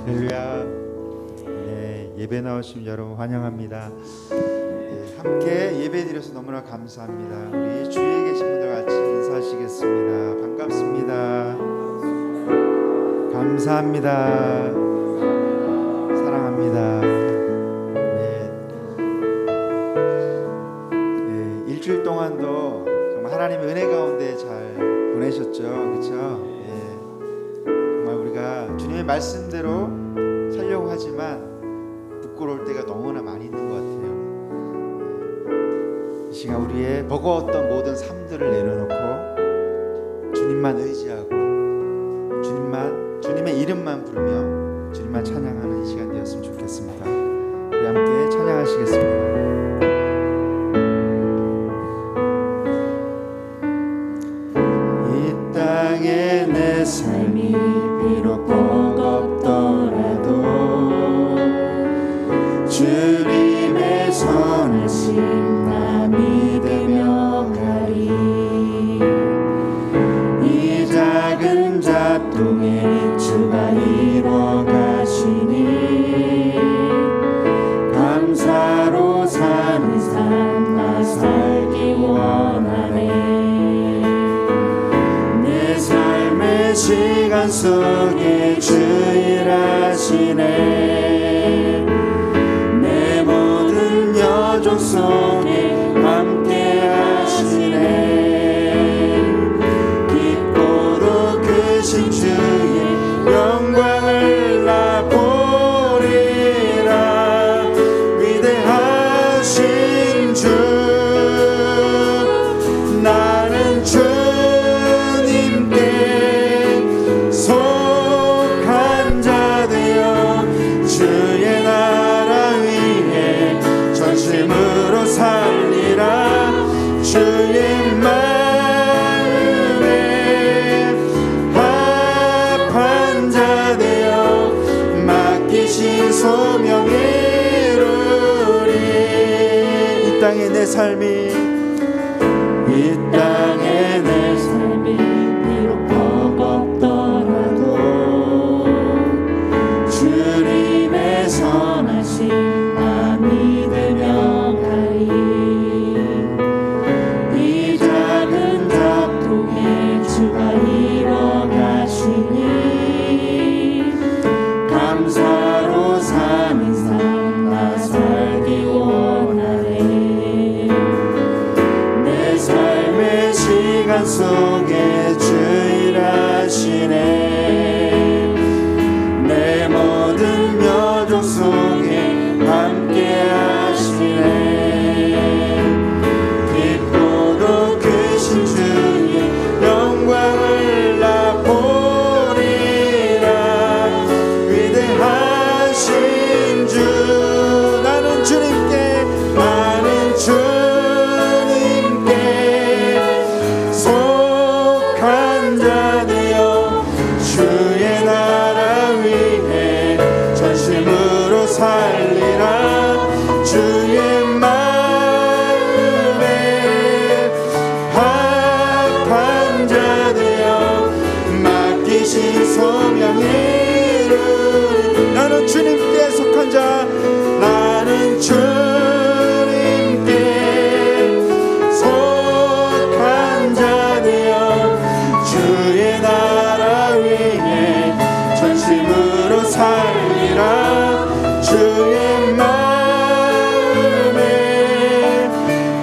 할렐루야. 네, 예배 나오신 여러분 환영합니다. 네, 함께 예배 드려서 너무나 감사합니다. 우리 주위에 계신 분들 같이 인사하시겠습니다. 반갑습니다. 감사합니다. 사랑합니다. 네, 일주일 동안도 정말 하나님의 은혜 가운데 잘 보내셨죠, 그렇죠? 정말 우리가 주님의 말씀대로 살려고 하지만 부끄러울 때가 너무나 많이 있는 것 같아요. 이 시간 우리의 버거웠던 모든 삶들을 내려놓고 주님만 의지하고 주님의 이름만 부르며 주님만 찬양하는 이 시간 되었으면 좋겠습니다. 우리 함께 찬양하시겠습니다. 내 삶이 비록 버겁더라도 주님의 선하심 나 믿으며 가리. 이 작은 잡동에 주가 이뤄 가시니 감사로 사는 삶 나 살기 원하네. 시간 속에 주 일하시네. 내 모든 여정 속에 함께 하시네. 깊고도 크신 주의 영광을 나 보리라. 위대하신 주 나는 살리라. 주의 마음에 합한 자 되어 맡기신 소명 이루리. 이 땅에 내 삶이 비록 버겁더라도 주님의 선하심 나 믿으며 주가 이뤄 가시니 감사로 사는 삶 나 살기 원하네. 내 삶의 시간 속에 주 일하시네. 내 모든 여정 속에 함께 하시네. 깊고도 크신 주의 영광을 나 보리라. 위대하신 주 나는 주님께 속한 자 되어 주의 나라 위해 전심으로 살리라. 주의 소명 이루리. 나는 주님께 속한 자. 나는 주님께 속한 자 되어 주의 나라 위해 전심으로 살리라. 주의 마음에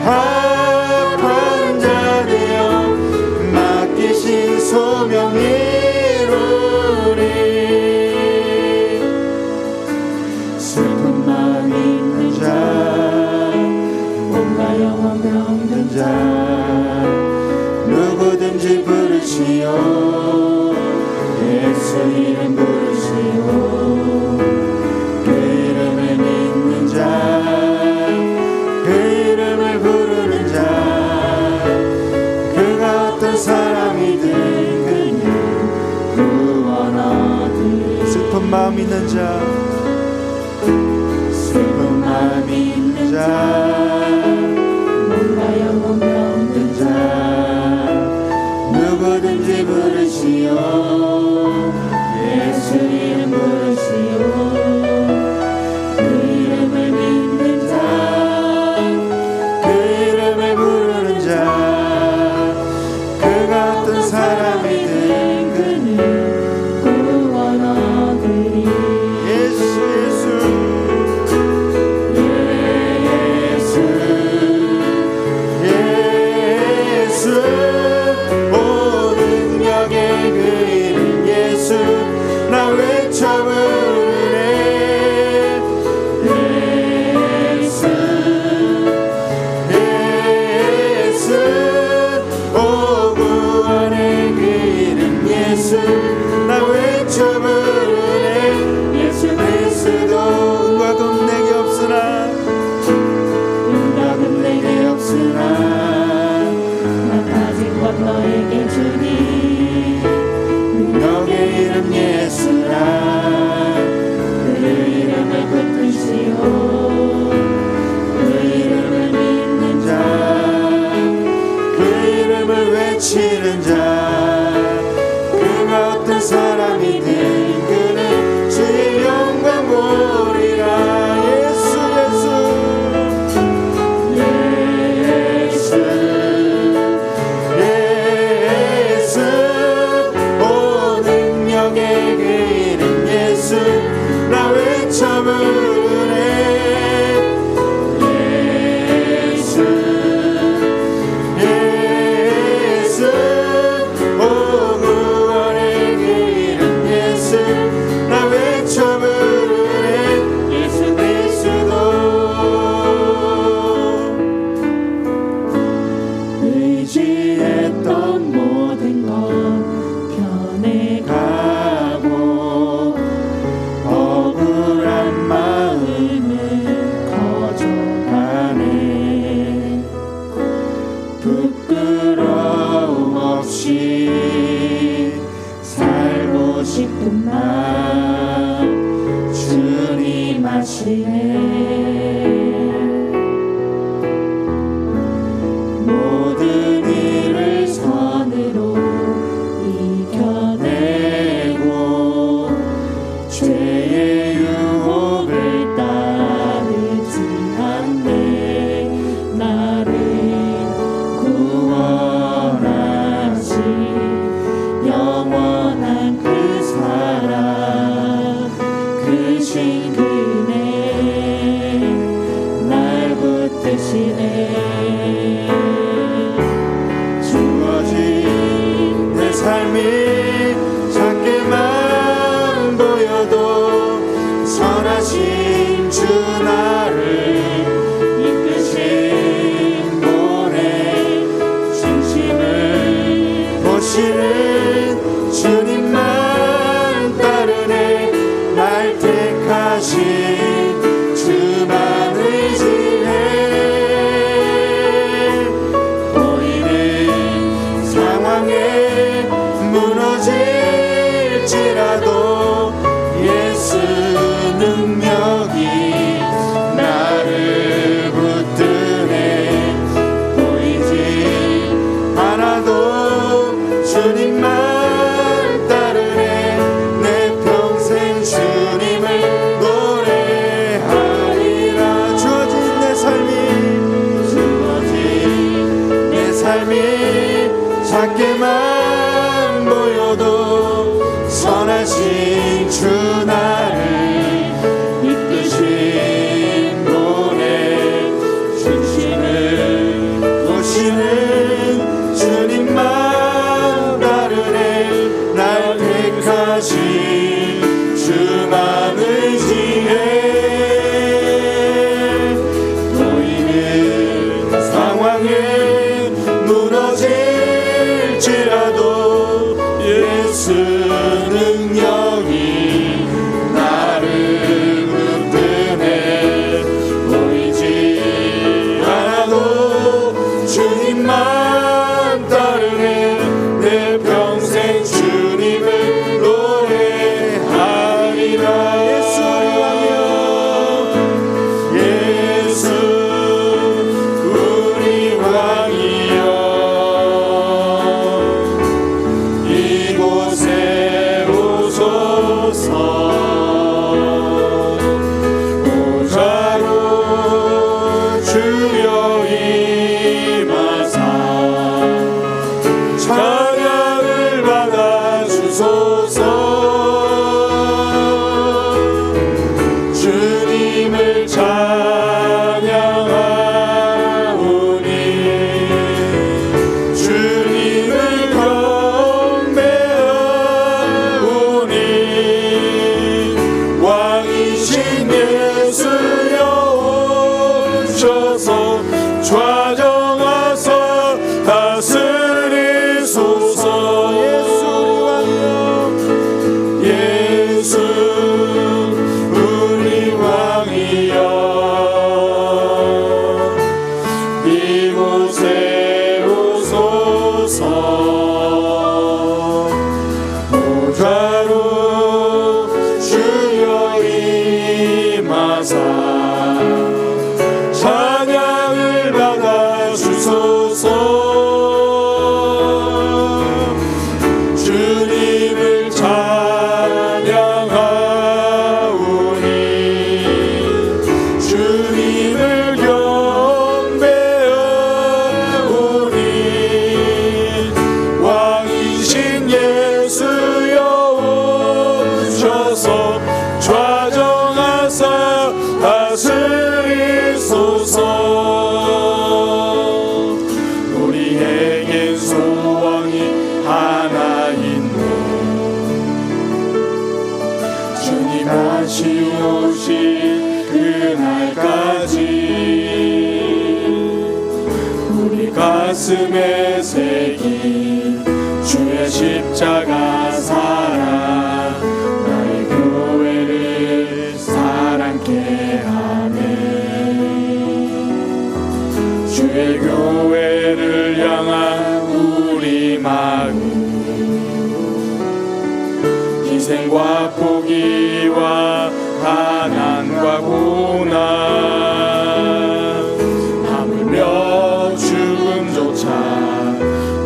합한 자 되어 맡기신 소명 이루리. 슬픈 마음 있는 자, 몸과 영혼 병든 자 누구든지 부르시오. 예수 이름 부르시오. 그 이름을 믿는 자, 그 이름을 부르는 자 그가 어떤 사람이든 그는 구원 얻으리. 슬픈 마음 있는 자, 슬픈 마음 있는 자, 몸과 영혼 병든 자 누구든지 부르시오 예수 이름 부르시오 그 이름을 믿는 자 그 이름을 부르는 자 그가 어떤 사람이든 그는 구원 얻으리 예수 오 능력의 그 이름 예수 나 외쳐 부르네 예수 오 구원의 그 이름 예수 나 외쳐 부르네 예수 그리스도 은과 금 내게 없으나 너에게 주니 능력의 이름 예수라 그 이름을 붙드시오 그 이름을 믿는 자 그 이름을 외치는 자 그가 어떤 사람이든 그는 주의 영광 보리라 예수 오 능력의 그 이름 예수 나 외쳐 부르네 예수 오 구원의 그 이름 예수 나 외쳐 부르네 예수 그리스도 의지했던 모든 것 변해가고 억울한 마음은 커져가네 부끄러움 없이 살고 싶은 나 주님 아시네 모든 일을 선으로 이겨내고 죄의 유혹을 따르지 않네 나를 구원하신 영원한 그 사랑 크신 그네 날 붙드시네 주어진 내 삶이 작게만 보여도 선하신 주 나를 이끄신 분의 중심을 보시는 주님만 따르네 날 택하신 주만 의지해 보이는 상황에 무너질지라도 예수 능력이 나를 붙드네 보이지 않아도 주님만 따르네 내 평생 주님을 노래하리라 주어진 내 삶이 작게만 보여도 선하신 주 나를 이끄신 분의 중심을 보시는 주님만 따르네 날 택하신 주만 의지해 보이는 상황에 무너질지라도 예수 능력이 나를 붙드네 보이지 않아도 주님만 따르네 내 평생 주님을 노래하리라 예수 우리 왕이여 예수 우리 왕이여 주소서. 예수 우리 왕이여, 예수 우리 왕이여, 이곳에 오소서. 보좌로 주여 임하사 찬양을 받아 주소서. 주님을 찬양하오니 주님을 경배하오니 왕이신 예수여 오셔서 좌정하사 다스리소서. 우리에겐 소원이 하나 있네. 주님 다시 오실 그날까지 우리 가슴에 새긴 주의 십자가 사랑, 나의 교회를 사랑케 하네. 주의 교회를 향한 우리 마음, 희생과 포기와 가난과 고난, 하물며 죽음조차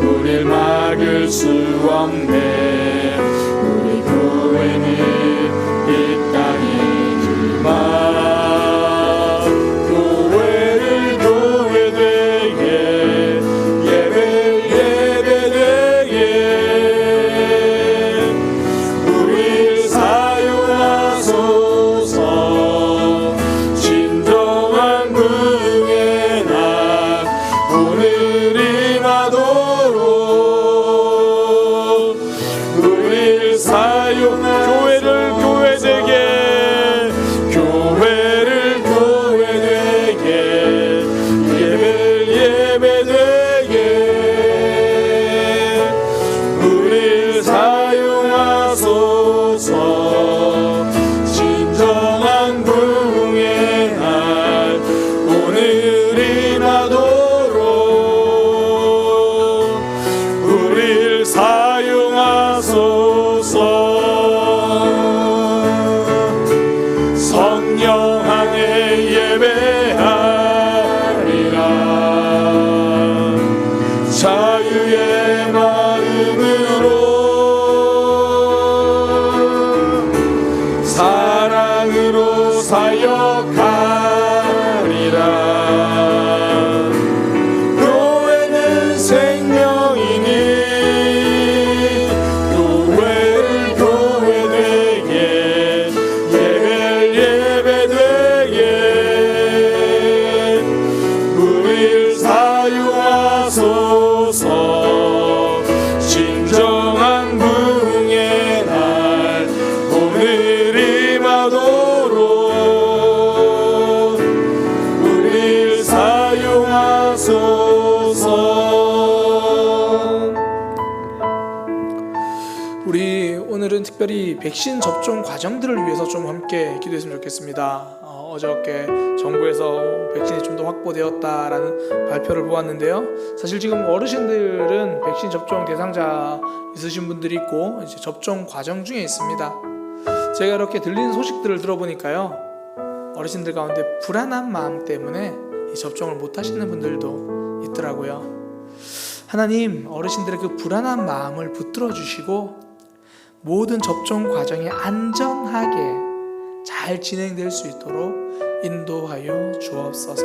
우릴 막을 수 없네. 우리 교회는 이 땅의 희망, 교회를 교회되게, 예배를 예배되게 우릴 사용하소서. 진정한 부흥의 날 오늘이 나도록 우릴 사용, 교회를 교회되게, 교회를 교회되게, 예배를 예배되게 우릴 사용하소서. 진정한 부흥의 날 오늘이 나도록 우릴 사용하소서. 성령 안에 예배하리라. 자유의 마음으로 사랑으로 사역하리라. 교회는 생명이니 교회를 교회되게, 예배를 예배되게 우릴 사용하소서. 진정한 부흥의 날 오늘이 나도록 우릴 사용하소서. 우리 오늘은 특별히 백신 접종 과정들을 위해서 좀 함께 기도했으면 좋겠습니다. 어저께 정부에서 백신이 좀 더 확보되었다라는 발표를 보았는데요. 사실 지금 어르신들은 백신 접종 대상자 있으신 분들이 있고 이제 접종 과정 중에 있습니다. 제가 이렇게 들리는 소식들을 들어보니까요, 어르신들 가운데 불안한 마음 때문에 이 접종을 못 하시는 분들도 있더라고요. 하나님, 어르신들의 그 불안한 마음을 붙들어 주시고 모든 접종 과정이 안전하게 잘 진행될 수 있도록 인도하여 주옵소서.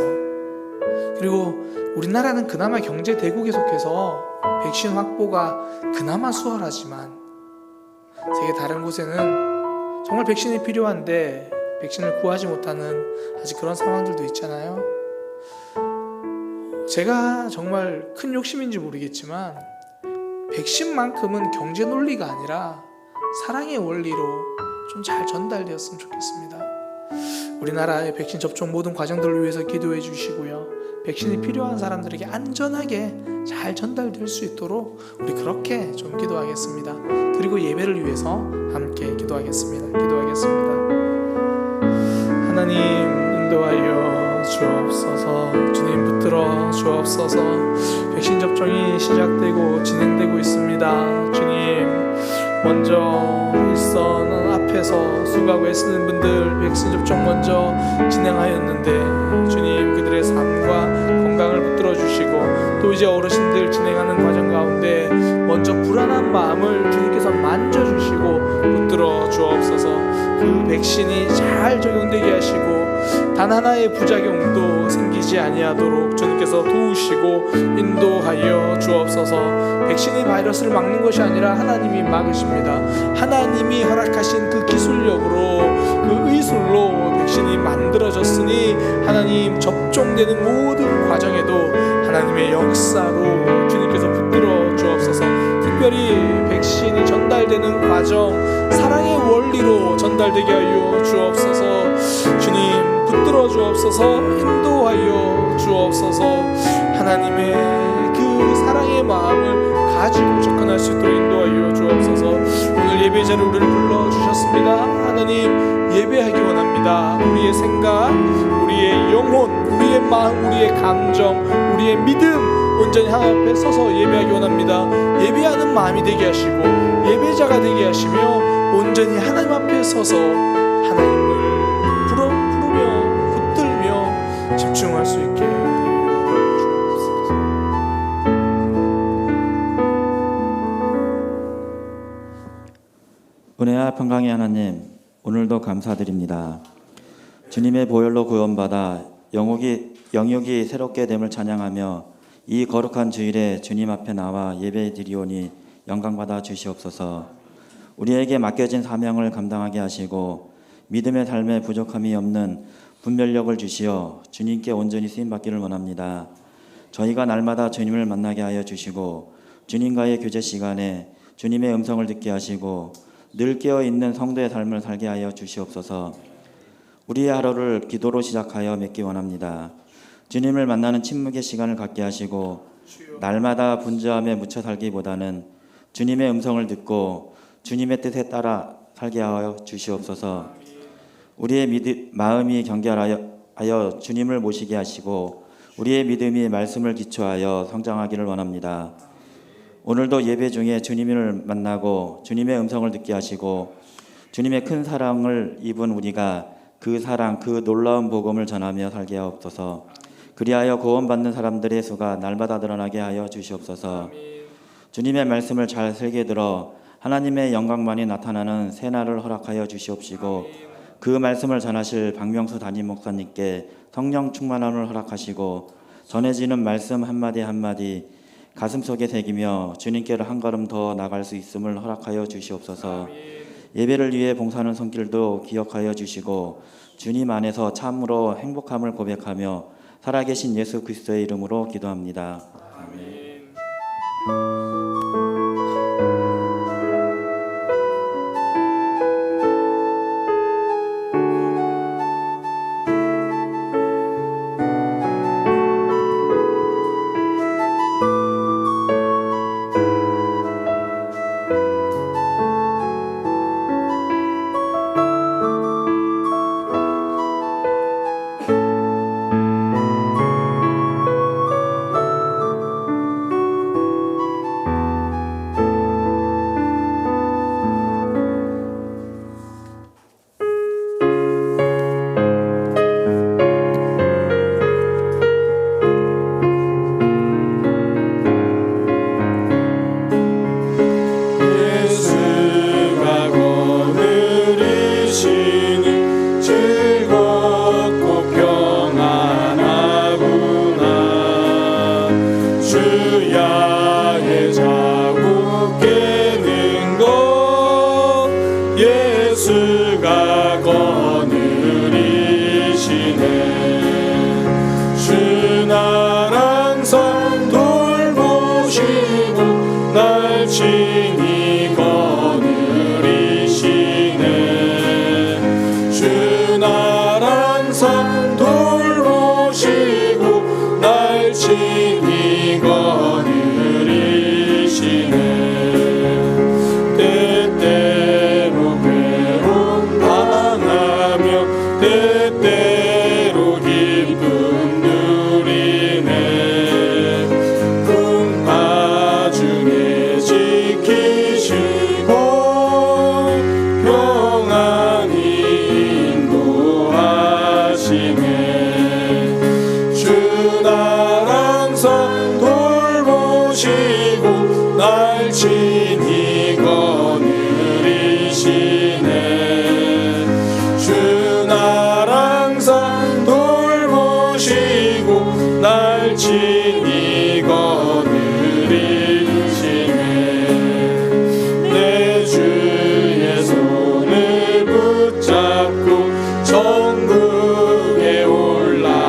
그리고 우리나라는 그나마 경제 대국에 속해서 백신 확보가 그나마 수월하지만 세계 다른 곳에는 정말 백신이 필요한데 백신을 구하지 못하는 아직 그런 상황들도 있잖아요. 제가 정말 큰 욕심인지 모르겠지만 백신만큼은 경제 논리가 아니라 사랑의 원리로 좀 잘 전달되었으면 좋겠습니다. 우리나라의 백신 접종 모든 과정들을 위해서 기도해 주시고요. 백신이 필요한 사람들에게 안전하게 잘 전달될 수 있도록 우리 그렇게 좀 기도하겠습니다. 그리고 예배를 위해서 함께 기도하겠습니다. 하나님 인도하여 주옵소서. 주님 붙들어 주옵소서. 백신 접종이 시작되고 진행되고 있습니다. 주님 먼저 일선 앞에서 수고하고 애쓰는 분들 백신 접종 먼저 진행하였는데 주님 그들의 삶과 건강을 붙들어 주시고 또 이제 어르신들 진행하는 과정 가운데 먼저 불안한 마음을 주님께서 만져주시고 붙들어 주옵소서. 그 백신이 잘 적용되게 하시고 단 하나의 부작용도 생기지 아니하도록 주님께서 도우시고 인도하여 주옵소서. 백신이 바이러스를 막는 것이 아니라 하나님이 막으십니다. 하나님이 허락하신 그 기술력으로 그 의술로 백신이 만들어졌으니 하나님 접종되는 모든 과정에도 하나님의 역사로 주님께서 붙들어 주옵소서. 특별히 백신이 전달되는 과정 사랑의 원리로 전달되게 하여 주옵소서. 주님 붙들어 주옵소서. 인도하여 주옵소서. 하나님의 그 사랑의 마음을 가지고 접근할 수 있도록 인도하여 주옵소서. 오늘 예배자를 우리를 불러주셨습니다. 하나님 예배하기 원합니다. 우리의 생각, 우리의 영혼, 우리의 마음, 우리의 감정, 우리의 믿음 온전히 하나님 앞에 서서 예배하기 원합니다. 예배하는 마음이 되게 하시고 예배자가 되게 하시며 온전히 하나님 앞에 서서 하나님을 부르며 붙들며 집중할 수 있게 주옵소서. 은혜와 평강의 하나님, 오늘도 감사드립니다. 주님의 보혈로 구원받아 영육이 새롭게 됨을 찬양하며 이 거룩한 주일에 주님 앞에 나와 예배드리오니 영광받아 주시옵소서. 우리에게 맡겨진 사명을 감당하게 하시고 믿음의 삶에 부족함이 없는 분별력을 주시어 주님께 온전히 쓰임받기를 원합니다. 저희가 날마다 주님을 만나게 하여 주시고 주님과의 교제 시간에 주님의 음성을 듣게 하시고 늘 깨어있는 성도의 삶을 살게 하여 주시옵소서. 우리의 하루를 기도로 시작하여 맺기 원합니다. 주님을 만나는 침묵의 시간을 갖게 하시고 날마다 분주함에 묻혀 살기보다는 주님의 음성을 듣고 주님의 뜻에 따라 살게 하여 주시옵소서. 우리의 마음이 경결하여 주님을 모시게 하시고 우리의 믿음이 말씀을 기초하여 성장하기를 원합니다. 오늘도 예배 중에 주님을 만나고 주님의 음성을 듣게 하시고 주님의 큰 사랑을 입은 우리가 그 사랑, 그 놀라운 복음을 전하며 살게 하옵소서. 그리하여 구원받는 사람들의 수가 날마다 늘어나게 하여 주시옵소서. 주님의 말씀을 잘 슬게 들어 하나님의 영광만이 나타나는 새날을 허락하여 주시옵시고 그 말씀을 전하실 박명수 담임 목사님께 성령 충만함을 허락하시고 전해지는 말씀 한마디 한마디 가슴속에 새기며 주님께로 한 걸음 더 나갈 수 있음을 허락하여 주시옵소서. 예배를 위해 봉사하는 손길도 기억하여 주시고 주님 안에서 참으로 행복함을 고백하며 살아계신 예수 그리스도의 이름으로 기도합니다. 아멘. 주 나란 산 돌보시고 날 친히 거느리시네. 주 날 항상 돌보시고 날 친히 거느리시네. 내 주의 손을 붙잡고 천국에 올라가겠네.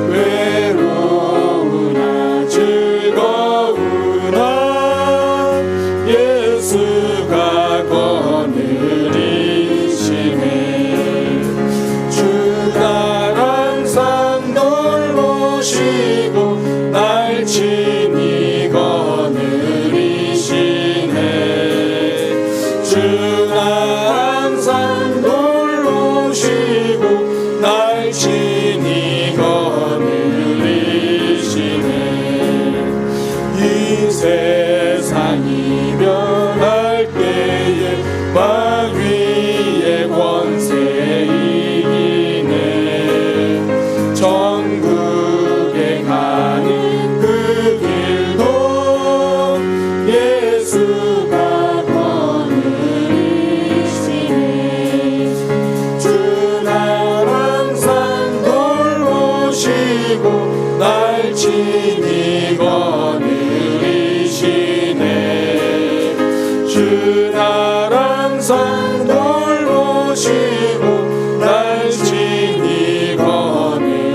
외로우나 즐거우나 예수가 거느리시네. 주 날 항상 돌보시고 날 친히 거느리시네. 주 날 항상 돌보시고 날 친히 거느리시네. 이 세상이 변할 때에 마귀의 권세 이기네. 천국에 가는 그 길도 예수가 거느리시네. 주 날 항상 돌보시고 날 친히 거느리시네. 주 날 항상 돌보시고 날 친히 거느리시네.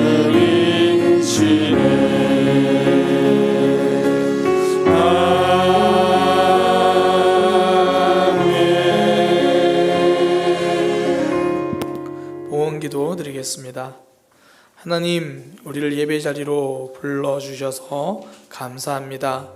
아멘. 봉헌기도 드리겠습니다. 하나님, 우리를 예배 자리로 불러주셔서 감사합니다.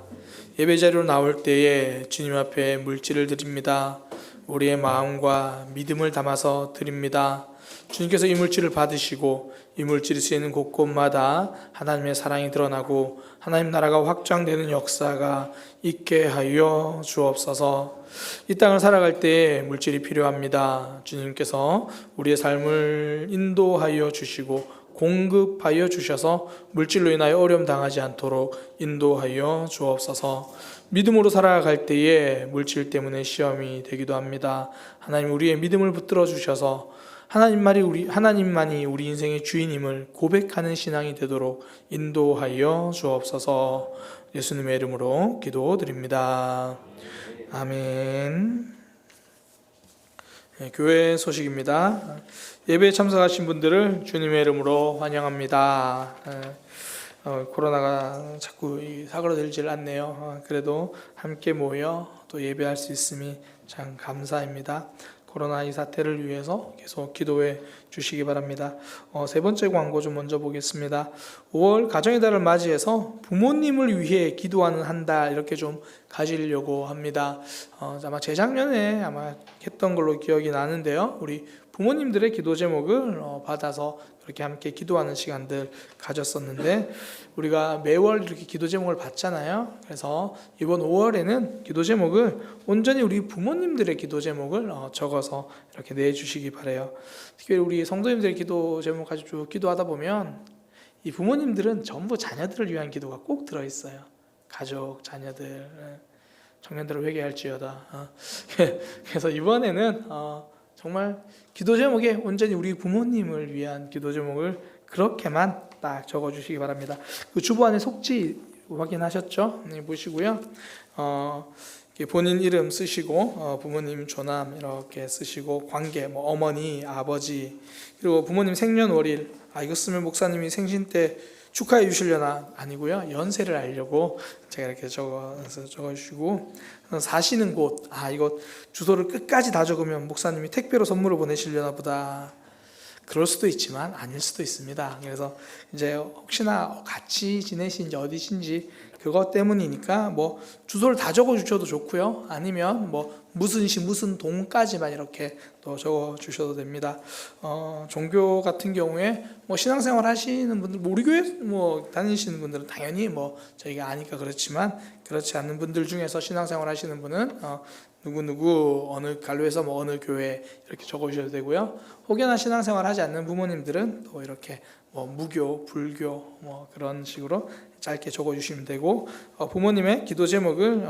예배 자리로 나올 때에 주님 앞에 물질을 드립니다. 우리의 마음과 믿음을 담아서 드립니다. 주님께서 이 물질을 받으시고 이 물질이 쓰이는 곳곳마다 하나님의 사랑이 드러나고 하나님 나라가 확장되는 역사가 있게 하여 주옵소서. 이 땅을 살아갈 때 물질이 필요합니다. 주님께서 우리의 삶을 인도하여 주시고 공급하여 주셔서 물질로 인하여 어려움 당하지 않도록 인도하여 주옵소서. 믿음으로 살아갈 때에 물질 때문에 시험이 되기도 합니다. 하나님, 우리의 믿음을 붙들어 주셔서 하나님만이 우리 인생의 주인임을 고백하는 신앙이 되도록 인도하여 주옵소서. 예수님의 이름으로 기도드립니다. 아멘. 네, 교회 소식입니다. 예배에 참석하신 분들을 주님의 이름으로 환영합니다. 코로나가 자꾸 사그러들질 않네요. 그래도 함께 모여 또 예배할 수 있음이 참 감사합니다. 코로나 이 사태를 위해서 계속 기도해 주시기 바랍니다. 세 번째 광고 좀 먼저 보겠습니다. 5월 가정의 달을 맞이해서 부모님을 위해 기도하는 한 달 이렇게 좀 가지려고 합니다. 아마 재작년에 했던 걸로 기억이 나는데요. 우리 부모님들의 기도 제목을 받아서 이렇게 함께 기도하는 시간들 가졌었는데 우리가 매월 이렇게 기도 제목을 받잖아요. 그래서 이번 5월에는 기도 제목을 온전히 우리 부모님들의 기도 제목을 적어서 이렇게 내주시기 바라요. 특히 우리 성도님들의 기도 제목 가지고 기도하다 보면 이 부모님들은 전부 자녀들을 위한 기도가 꼭 들어있어요. 가족, 자녀들, 청년들을 회개할지어다. 그래서 이번에는 정말 기도 제목에 온전히 우리 부모님을 위한 기도 제목을 그렇게만 딱 적어주시기 바랍니다. 그 주보 안에 속지 확인하셨죠? 네, 보시고요. 본인 이름 쓰시고 부모님 조남 이렇게 쓰시고 관계 어머니 아버지 그리고 부모님 생년월일 이거 쓰면 목사님이 생신 때 축하해 주시려나 아니고요. 연세를 알려고 제가 이렇게 적어주시고 사시는 곳 이거 주소를 끝까지 다 적으면 목사님이 택배로 선물을 보내시려나 보다 그럴 수도 있지만 아닐 수도 있습니다. 그래서 이제 혹시나 같이 지내신지 어디신지 그것 때문이니까 주소를 다 적어주셔도 좋고요. 아니면 무슨 시 무슨 동까지만 이렇게 또 적어 주셔도 됩니다. 종교 같은 경우에 뭐 신앙생활 하시는 분들, 우리 교회 뭐 다니시는 분들은 당연히 뭐 저희가 아니까 그렇지만, 그렇지 않는 분들 중에서 신앙생활 하시는 분은 누구누구 어느 갈로에서 뭐 어느 교회 이렇게 적어주셔도 되고요. 혹여나 신앙생활 하지 않는 부모님들은 또 이렇게 뭐 무교, 불교 뭐 그런 식으로 짧게 적어주시면 되고, 부모님의 기도 제목을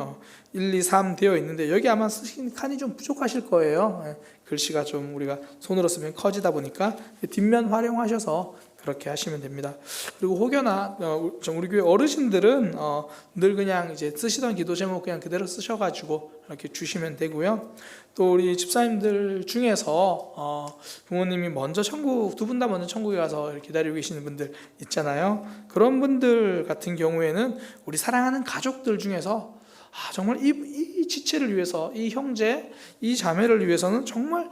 1, 2, 3 되어 있는데 여기 아마 쓰신 칸이 좀 부족하실 거예요. 글씨가 좀 우리가 손으로 쓰면 커지다 보니까 뒷면 활용하셔서 그렇게 하시면 됩니다. 그리고 혹여나 우리 교회 어르신들은 늘 그냥 이제 쓰시던 기도 제목 그냥 그대로 쓰셔가지고 이렇게 주시면 되고요. 또 우리 집사님들 중에서 부모님이 먼저 천국, 두 분 다 먼저 천국에 가서 기다리고 계시는 분들 있잖아요. 그런 분들 같은 경우에는 우리 사랑하는 가족들 중에서 정말 이 지체를 위해서, 이 형제, 이 자매를 위해서는 정말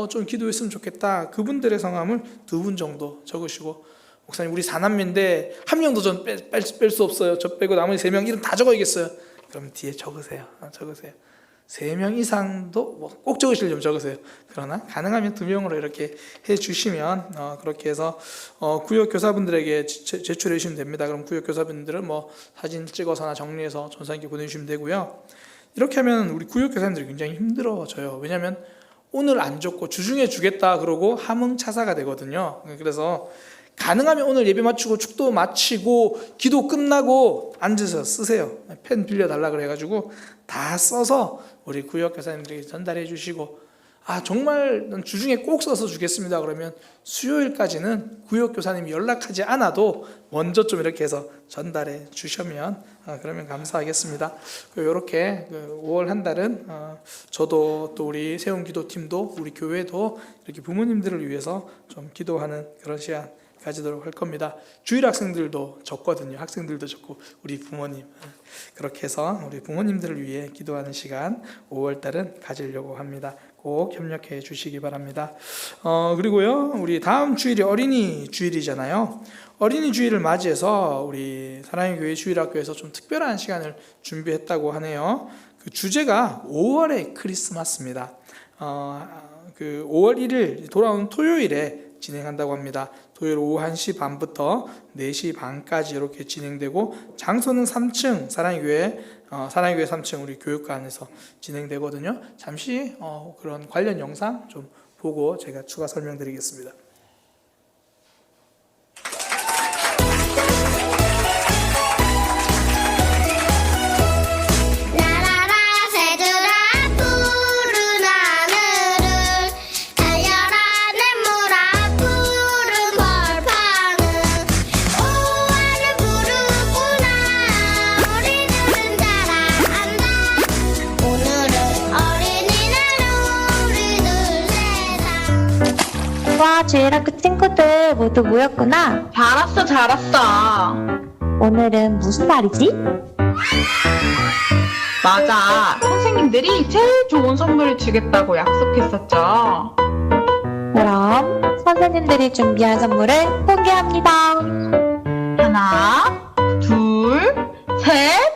좀 기도했으면 좋겠다. 그분들의 성함을 2분 정도 적으시고, 목사님 우리 4남매인데 한 명도 전 뺄 수 없어요. 저 빼고 나머지 3명 이름 다 적어야겠어요. 그럼 뒤에 적으세요. 3명 이상도 뭐 꼭 적으시려면 적으세요. 그러나 가능하면 2명으로 이렇게 해주시면 그렇게 해서 구역 교사분들에게 제출해 주시면 됩니다. 그럼 구역 교사분들은 뭐 사진 찍어서나 정리해서 전사님께 보내주시면 되고요. 이렇게 하면 우리 구역 교사님들이 굉장히 힘들어져요. 왜냐하면 오늘 안 줬고 주중에 주겠다 그러고 함흥차사가 되거든요. 그래서 가능하면 오늘 예배 마치고 축도 마치고 기도 끝나고 앉아서 쓰세요. 펜 빌려달라 그래가지고 다 써서 우리 구역 교사님들에게 전달해 주시고, 정말 주중에 꼭 써서 주겠습니다 그러면 수요일까지는 구역 교사님이 연락하지 않아도 먼저 좀 이렇게 해서 전달해 주시면 그러면 감사하겠습니다. 이렇게 5월 한 달은 저도 또 우리 세운기도팀도 우리 교회도 이렇게 부모님들을 위해서 좀 기도하는 그런 시간 가지도록 할 겁니다. 주일 학생들도 적거든요. 학생들도 적고 우리 부모님, 그렇게 해서 우리 부모님들을 위해 기도하는 시간 5월 달은 가지려고 합니다. 꼭 협력해 주시기 바랍니다. 그리고요, 우리 다음 주일이 어린이 주일이잖아요. 어린이 주일을 맞이해서 우리 사랑의 교회 주일학교에서 좀 특별한 시간을 준비했다고 하네요. 그 주제가 5월의 크리스마스입니다. 그 5월 1일 돌아오는 토요일에 진행한다고 합니다. 토요일 오후 1시 반부터 4시 반까지 이렇게 진행되고, 장소는 3층 사랑의 교회 3층 우리 교육관에서 진행되거든요. 잠시 그런 관련 영상 좀 보고 제가 추가 설명드리겠습니다. 와, 주일학교 친구들 모두 모였구나. 잘 왔어. 오늘은 무슨 날이지? 맞아. 선생님들이 제일 좋은 선물을 주겠다고 약속했었죠. 그럼 선생님들이 준비한 선물을 공개합니다. 하나, 둘, 셋.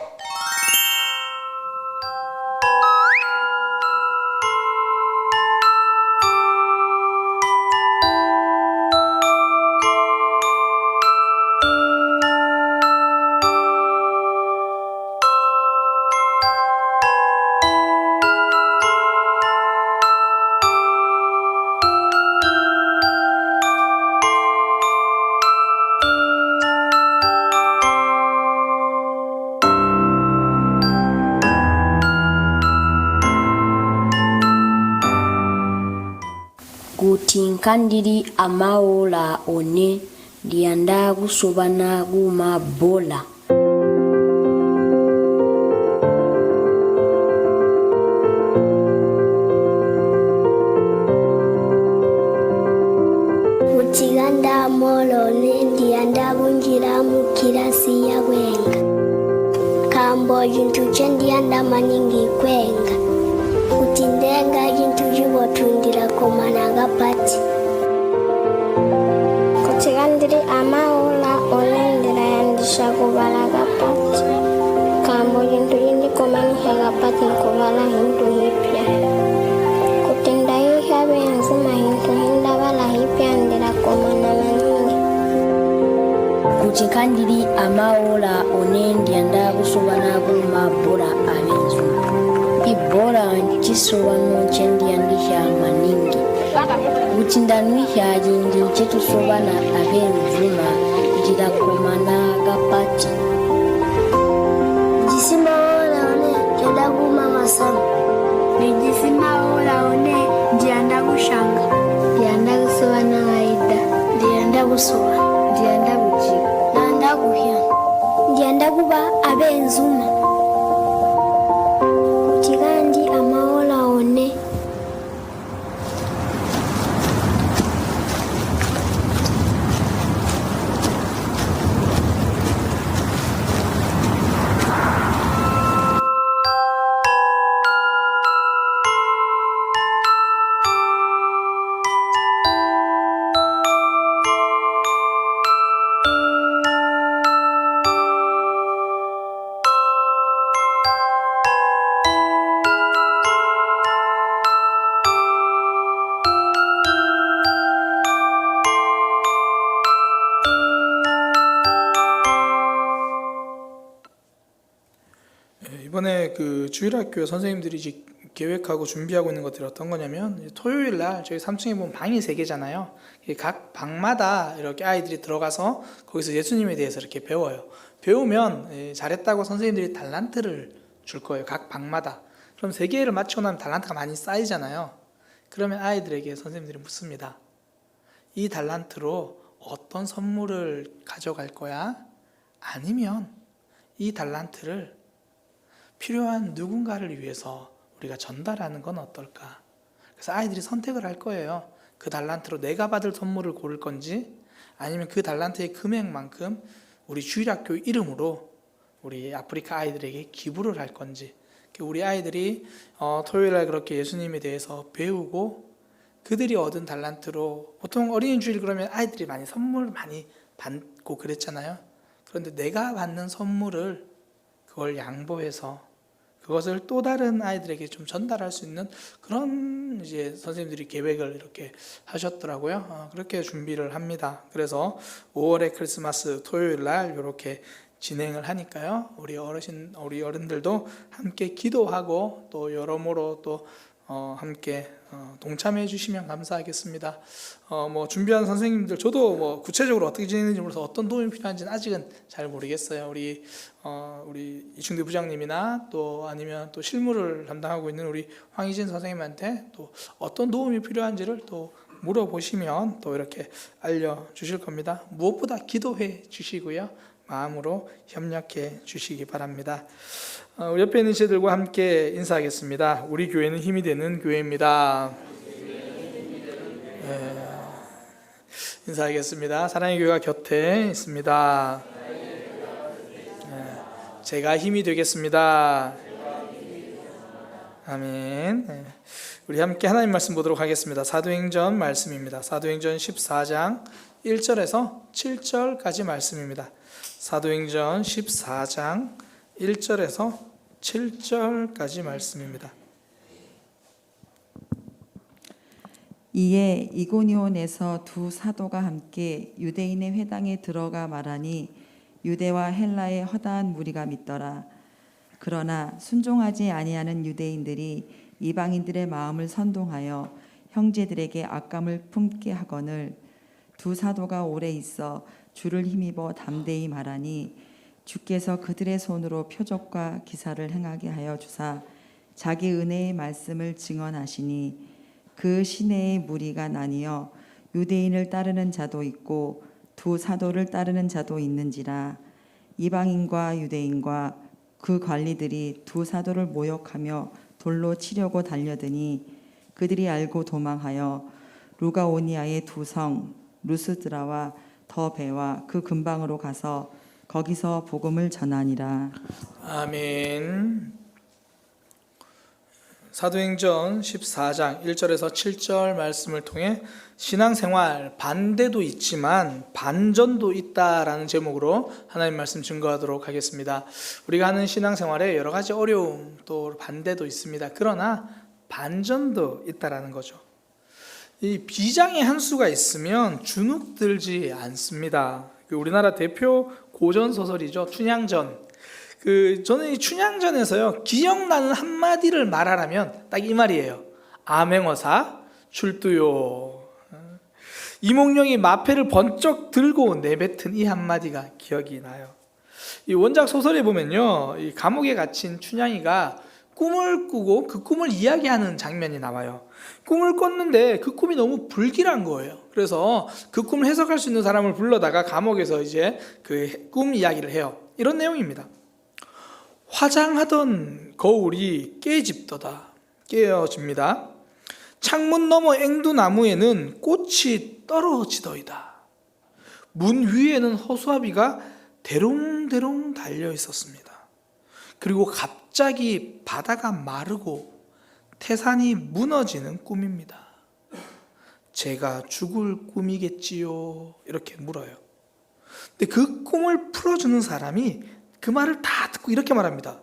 Kutinkandiri amaola one dianda gusobana guma bola. Kutiganda molo ne dianda bunjira mukirasi ya wenga. Kambo jintu chendianda maningi kwenga. Kutindenga jintu jibotundira komanaga pati. Kutigandiri amaola onendira yandisha kubalaga pati. Kambo jintu jindi komani hegapati nkobala hindu hipya kutendai habe yanzima hindu hinda bala hipya ndira komana maningi kuchikandiri amaola onendi ndakusobanako mabola ab'enzuma ibola chisobano chendiyandikya maningi kuchindanwikya chindi chetusobana ab'enzuma chirakomana kapati jisimaola one jadaguma masana nijisimaola one ndiyandakushanga ndiyandakusobana aida ndiyandakusoba ndiyandakuchika nandakuhya ndiyandakuba ab'enzuma kuchikandi amaola one 이번에 그 주일학교 선생님들이 이제 계획하고 준비하고 있는 것들이 어떤 거냐면 토요일 날 저희 3층에 보면 방이 3개잖아요. 각 방마다 이렇게 아이들이 들어가서 거기서 예수님에 대해서 이렇게 배워요. 배우면 잘했다고 선생님들이 달란트를 줄 거예요. 각 방마다. 그럼 3개를 마치고 나면 달란트가 많이 쌓이잖아요. 그러면 아이들에게 선생님들이 묻습니다. 이 달란트로 어떤 선물을 가져갈 거야? 아니면 이 달란트를 필요한 누군가를 위해서 우리가 전달하는 건 어떨까? 그래서 아이들이 선택을 할 거예요. 그 달란트로 내가 받을 선물을 고를 건지 아니면 그 달란트의 금액만큼 우리 주일학교 이름으로 우리 아프리카 아이들에게 기부를 할 건지 우리 아이들이 토요일날 그렇게 예수님에 대해서 배우고 그들이 얻은 달란트로 보통 어린이 주일 그러면 아이들이 많이 선물 많이 받고 그랬잖아요. 그런데 내가 받는 선물을 그걸 양보해서 그것을 또 다른 아이들에게 좀 전달할 수 있는 그런 이제 선생님들이 계획을 이렇게 하셨더라고요. 그렇게 준비를 합니다. 그래서 5월의 크리스마스 토요일 날 이렇게 진행을 하니까요. 우리 어른들도 함께 기도하고 또 여러모로 또 함께 동참해 주시면 감사하겠습니다. 뭐 준비한 선생님들 저도 뭐 구체적으로 어떻게 지내는지 몰라서 어떤 도움이 필요한지는 아직은 잘 모르겠어요. 우리 이충대 부장님이나 또 아니면 또 실무를 담당하고 있는 우리 황희진 선생님한테 또 어떤 도움이 필요한지를 또 물어보시면 또 이렇게 알려주실 겁니다. 무엇보다 기도해 주시고요. 마음으로 협력해 주시기 바랍니다. 우리 옆에 있는 시들과 함께 인사하겠습니다. 우리 교회는 힘이 되는 교회입니다. 네. 인사하겠습니다. 사랑의 교회가 곁에 있습니다. 네. 제가 힘이 되겠습니다. 아멘. 네. 우리 함께 하나님 말씀 보도록 하겠습니다. 사도행전 말씀입니다. 사도행전 14장 1절에서 7절까지 말씀입니다. 사도행전 14장 1절에서 7절까지 말씀입니다. 이에 이고니온에서 두 사도가 함께 유대인의 회당에 들어가 말하니 유대와 헬라의 허다한 무리가 믿더라. 그러나 순종하지 아니하는 유대인들이 이방인들의 마음을 선동하여 형제들에게 악감을 품게 하거늘 두 사도가 오래 있어 주를 힘입어 담대히 말하니 주께서 그들의 손으로 표적과 기사를 행하게 하여 주사 자기 은혜의 말씀을 증언하시니 그 시내의 무리가 나뉘어 유대인을 따르는 자도 있고 두 사도를 따르는 자도 있는지라. 이방인과 유대인과 그 관리들이 두 사도를 모욕하며 돌로 치려고 달려드니 그들이 알고 도망하여 루가오니아의 두 성 루스드라와 더베와 그 근방으로 가서 거기서 복음을 전하니라. 아멘. 사도행전 14장 1절에서 7절 말씀을 통해 신앙생활 반대도 있지만 반전도 있다라는 제목으로 하나님 말씀 증거하도록 하겠습니다. 우리가 하는 신앙생활에 여러 가지 어려움 또 반대도 있습니다. 그러나 반전도 있다라는 거죠. 이 비장의 한 수가 있으면 주눅들지 않습니다. 우리나라 대표 고전 소설이죠. 춘향전. 저는 이 춘향전에서요, 기억나는 한마디를 말하라면 딱 이 말이에요. 암행어사 출두요. 이몽룡이 마패를 번쩍 들고 내뱉은 이 한마디가 기억이 나요. 이 원작 소설에 보면요, 이 감옥에 갇힌 춘향이가 꿈을 꾸고 그 꿈을 이야기하는 장면이 나와요. 꿈을 꿨는데 그 꿈이 너무 불길한 거예요. 그래서 그 꿈을 해석할 수 있는 사람을 불러다가 감옥에서 이제 그 꿈 이야기를 해요. 이런 내용입니다. 화장하던 거울이 깨어집니다. 창문 너머 앵두나무에는 꽃이 떨어지더이다. 문 위에는 허수아비가 대롱대롱 달려 있었습니다. 그리고 갑자기 바다가 마르고 태산이 무너지는 꿈입니다. 제가 죽을 꿈이겠지요? 이렇게 물어요. 근데 그 꿈을 풀어주는 사람이 그 말을 다 듣고 이렇게 말합니다.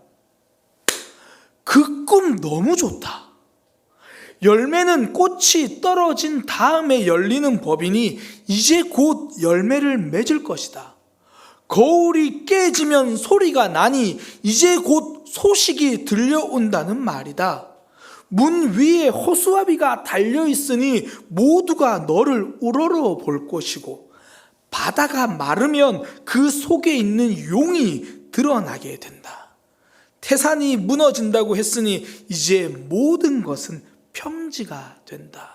그 꿈 너무 좋다. 열매는 꽃이 떨어진 다음에 열리는 법이니 이제 곧 열매를 맺을 것이다. 거울이 깨지면 소리가 나니 이제 곧 소식이 들려온다는 말이다. 문 위에 허수아비가 달려있으니 모두가 너를 우러러 볼 것이고 바다가 마르면 그 속에 있는 용이 드러나게 된다. 태산이 무너진다고 했으니 이제 모든 것은 평지가 된다.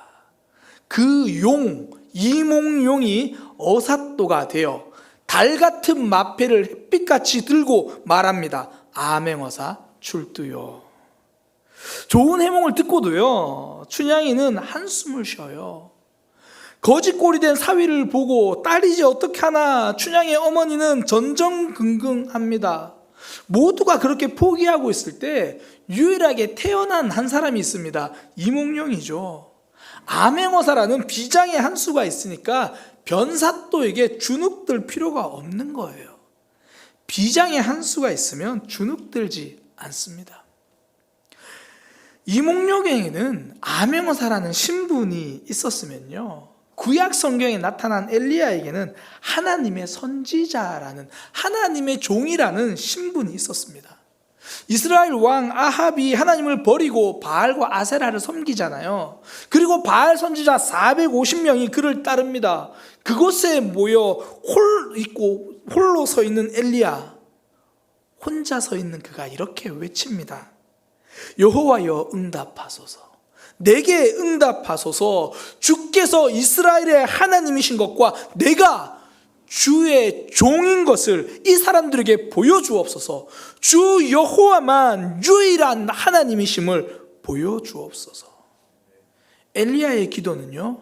그 용, 이몽룡이 어사또가 되어 달 같은 마패를 햇빛같이 들고 말합니다. 암행어사 출두요. 좋은 해몽을 듣고도요, 춘향이는 한숨을 쉬어요. 거짓골이 된 사위를 보고 딸이지 어떻게 하나 춘향의 어머니는 전전긍긍합니다. 모두가 그렇게 포기하고 있을 때 유일하게 태어난 한 사람이 있습니다. 이몽룡이죠. 암행어사라는 비장의 한 수가 있으니까 변사또에게 주눅들 필요가 없는 거예요. 비장의 한 수가 있으면 주눅들지 않습니다. 이몽룡에게는 암행어사라는 신분이 있었으면요, 구약 성경에 나타난 엘리야에게는 하나님의 선지자라는, 하나님의 종이라는 신분이 있었습니다. 이스라엘 왕 아합이 하나님을 버리고 바알과 아세라를 섬기잖아요. 그리고 바알 선지자 450명이 그를 따릅니다. 그곳에 모여 홀로 서 있는 엘리야, 혼자 서 있는 그가 이렇게 외칩니다. 여호와여 응답하소서. 내게 응답하소서. 주께서 이스라엘의 하나님이신 것과 내가 주의 종인 것을 이 사람들에게 보여주옵소서. 주 여호와만 유일한 하나님이심을 보여주옵소서. 엘리야의 기도는요,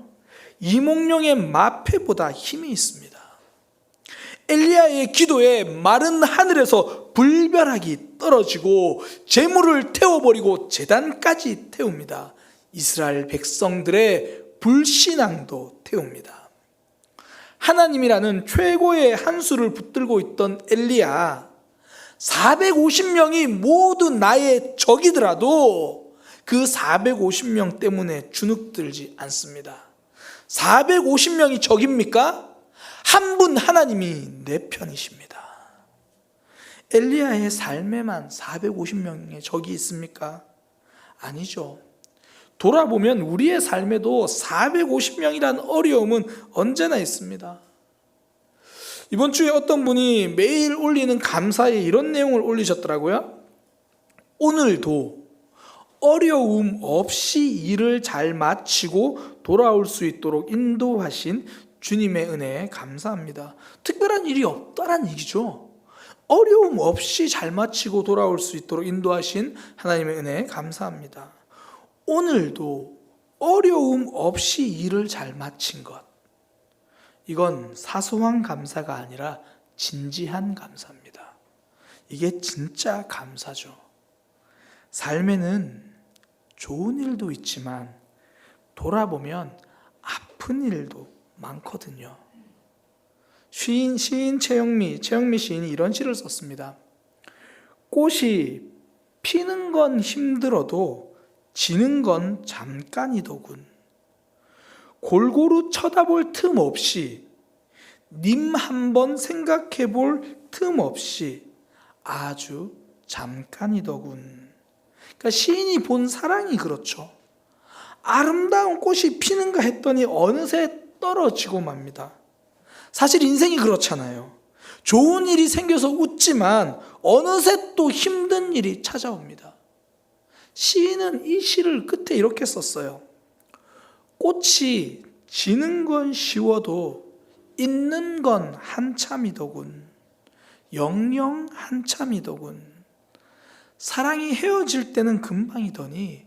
이몽룡의 마패보다 힘이 있습니다. 엘리야의 기도에 마른 하늘에서 불벼락이 떨어지고 재물을 태워버리고 제단까지 태웁니다. 이스라엘 백성들의 불신앙도 태웁니다. 하나님이라는 최고의 한 수를 붙들고 있던 엘리야, 450명이 모두 나의 적이더라도 그 450명 때문에 주눅들지 않습니다. 450명이 적입니까? 한 분 하나님이 내 편이십니다. 엘리야의 삶에만 450명의 적이 있습니까? 아니죠. 돌아보면 우리의 삶에도 450명이라는 어려움은 언제나 있습니다. 이번 주에 어떤 분이 매일 올리는 감사에 이런 내용을 올리셨더라고요. 오늘도 어려움 없이 일을 잘 마치고 돌아올 수 있도록 인도하신 주님의 은혜에 감사합니다. 특별한 일이 없다란 얘기죠. 어려움 없이 잘 마치고 돌아올 수 있도록 인도하신 하나님의 은혜에 감사합니다. 오늘도 어려움 없이 일을 잘 마친 것, 이건 사소한 감사가 아니라 진지한 감사입니다. 이게 진짜 감사죠. 삶에는 좋은 일도 있지만 돌아보면 아픈 일도 많거든요. 시인 최영미 시인이 이런 시를 썼습니다. 꽃이 피는 건 힘들어도 지는 건 잠깐이더군. 골고루 쳐다볼 틈 없이, 님 한번 생각해 볼 틈 없이 아주 잠깐이더군. 그러니까 시인이 본 사랑이 그렇죠. 아름다운 꽃이 피는가 했더니 어느새 떨어지고 맙니다. 사실 인생이 그렇잖아요. 좋은 일이 생겨서 웃지만 어느새 또 힘든 일이 찾아옵니다. 시인은 이 시를 끝에 이렇게 썼어요. 꽃이 지는 건 쉬워도 있는 건 한참이더군. 영영 한참이더군. 사랑이 헤어질 때는 금방이더니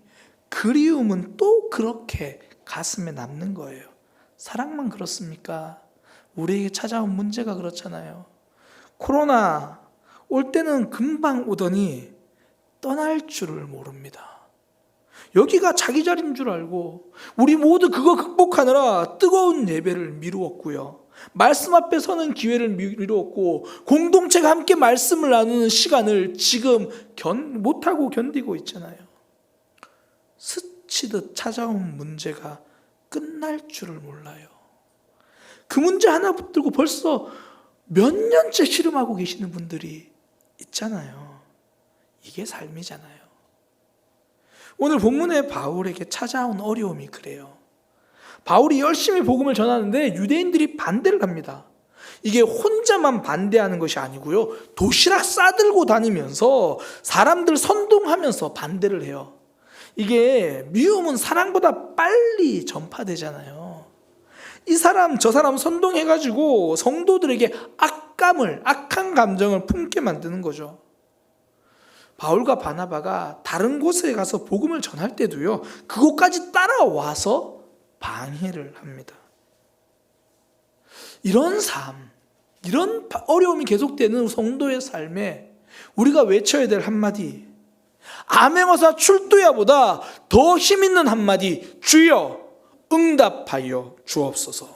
그리움은 또 그렇게 가슴에 남는 거예요. 사랑만 그렇습니까? 우리에게 찾아온 문제가 그렇잖아요. 코로나 올 때는 금방 오더니 떠날 줄을 모릅니다. 여기가 자기 자리인 줄 알고 우리 모두 그거 극복하느라 뜨거운 예배를 미루었고요. 말씀 앞에 서는 기회를 미루었고 공동체가 함께 말씀을 나누는 시간을 지금 못하고 견디고 있잖아요. 스치듯 찾아온 문제가 끝날 줄을 몰라요. 그 문제 하나 붙들고 벌써 몇 년째 씨름하고 계시는 분들이 있잖아요. 이게 삶이잖아요. 오늘 본문에 바울에게 찾아온 어려움이 그래요. 바울이 열심히 복음을 전하는데 유대인들이 반대를 합니다. 이게 혼자만 반대하는 것이 아니고요. 도시락 싸들고 다니면서 사람들 선동하면서 반대를 해요. 이게 미움은 사랑보다 빨리 전파되잖아요. 이 사람 저 사람 선동해가지고 성도들에게 악한 감정을 품게 만드는 거죠. 바울과 바나바가 다른 곳에 가서 복음을 전할 때도요, 그곳까지 따라와서 방해를 합니다. 이런 삶, 이런 어려움이 계속되는 성도의 삶에 우리가 외쳐야 될 한마디, 암행어사 출두야보다 더 힘있는 한마디, 주여 응답하여 주옵소서.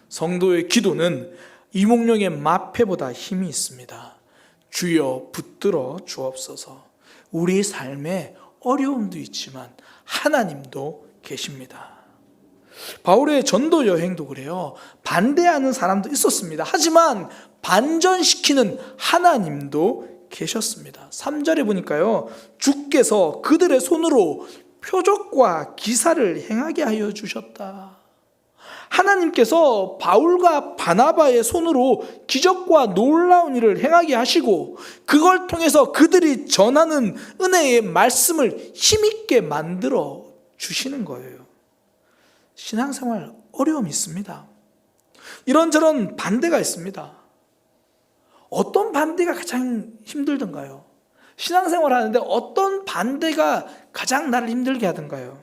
성도의 기도는 이몽룡의 마패보다 힘이 있습니다. 주여 붙들어 주옵소서. 우리 삶에 어려움도 있지만 하나님도 계십니다. 바울의 전도 여행도 그래요. 반대하는 사람도 있었습니다. 하지만 반전시키는 하나님도 계셨습니다. 3절에 보니까요, 주께서 그들의 손으로 표적과 기사를 행하게 하여 주셨다. 하나님께서 바울과 바나바의 손으로 기적과 놀라운 일을 행하게 하시고 그걸 통해서 그들이 전하는 은혜의 말씀을 힘있게 만들어 주시는 거예요. 신앙생활 어려움이 있습니다. 이런저런 반대가 있습니다. 어떤 반대가 가장 힘들던가요? 신앙생활 하는데 어떤 반대가 가장 나를 힘들게 하던가요?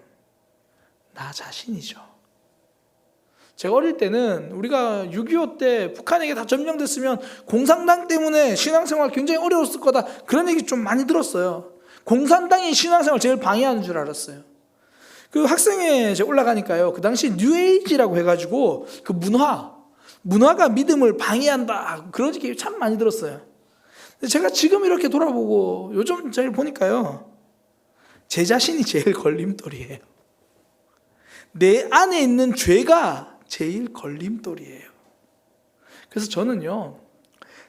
나 자신이죠. 제가 어릴 때는 우리가 6.25 때 북한에게 다 점령됐으면 공산당 때문에 신앙생활 굉장히 어려웠을 거다, 그런 얘기 좀 많이 들었어요. 공산당이 신앙생활 제일 방해하는 줄 알았어요. 그 학생회 올라가니까요, 그 당시 뉴에이지라고 해가지고 그 문화가 믿음을 방해한다, 그런 얘기 참 많이 들었어요. 제가 지금 이렇게 돌아보고 요즘 제일 보니까요, 제 자신이 제일 걸림돌이에요. 내 안에 있는 죄가 제일 걸림돌이에요. 그래서 저는요,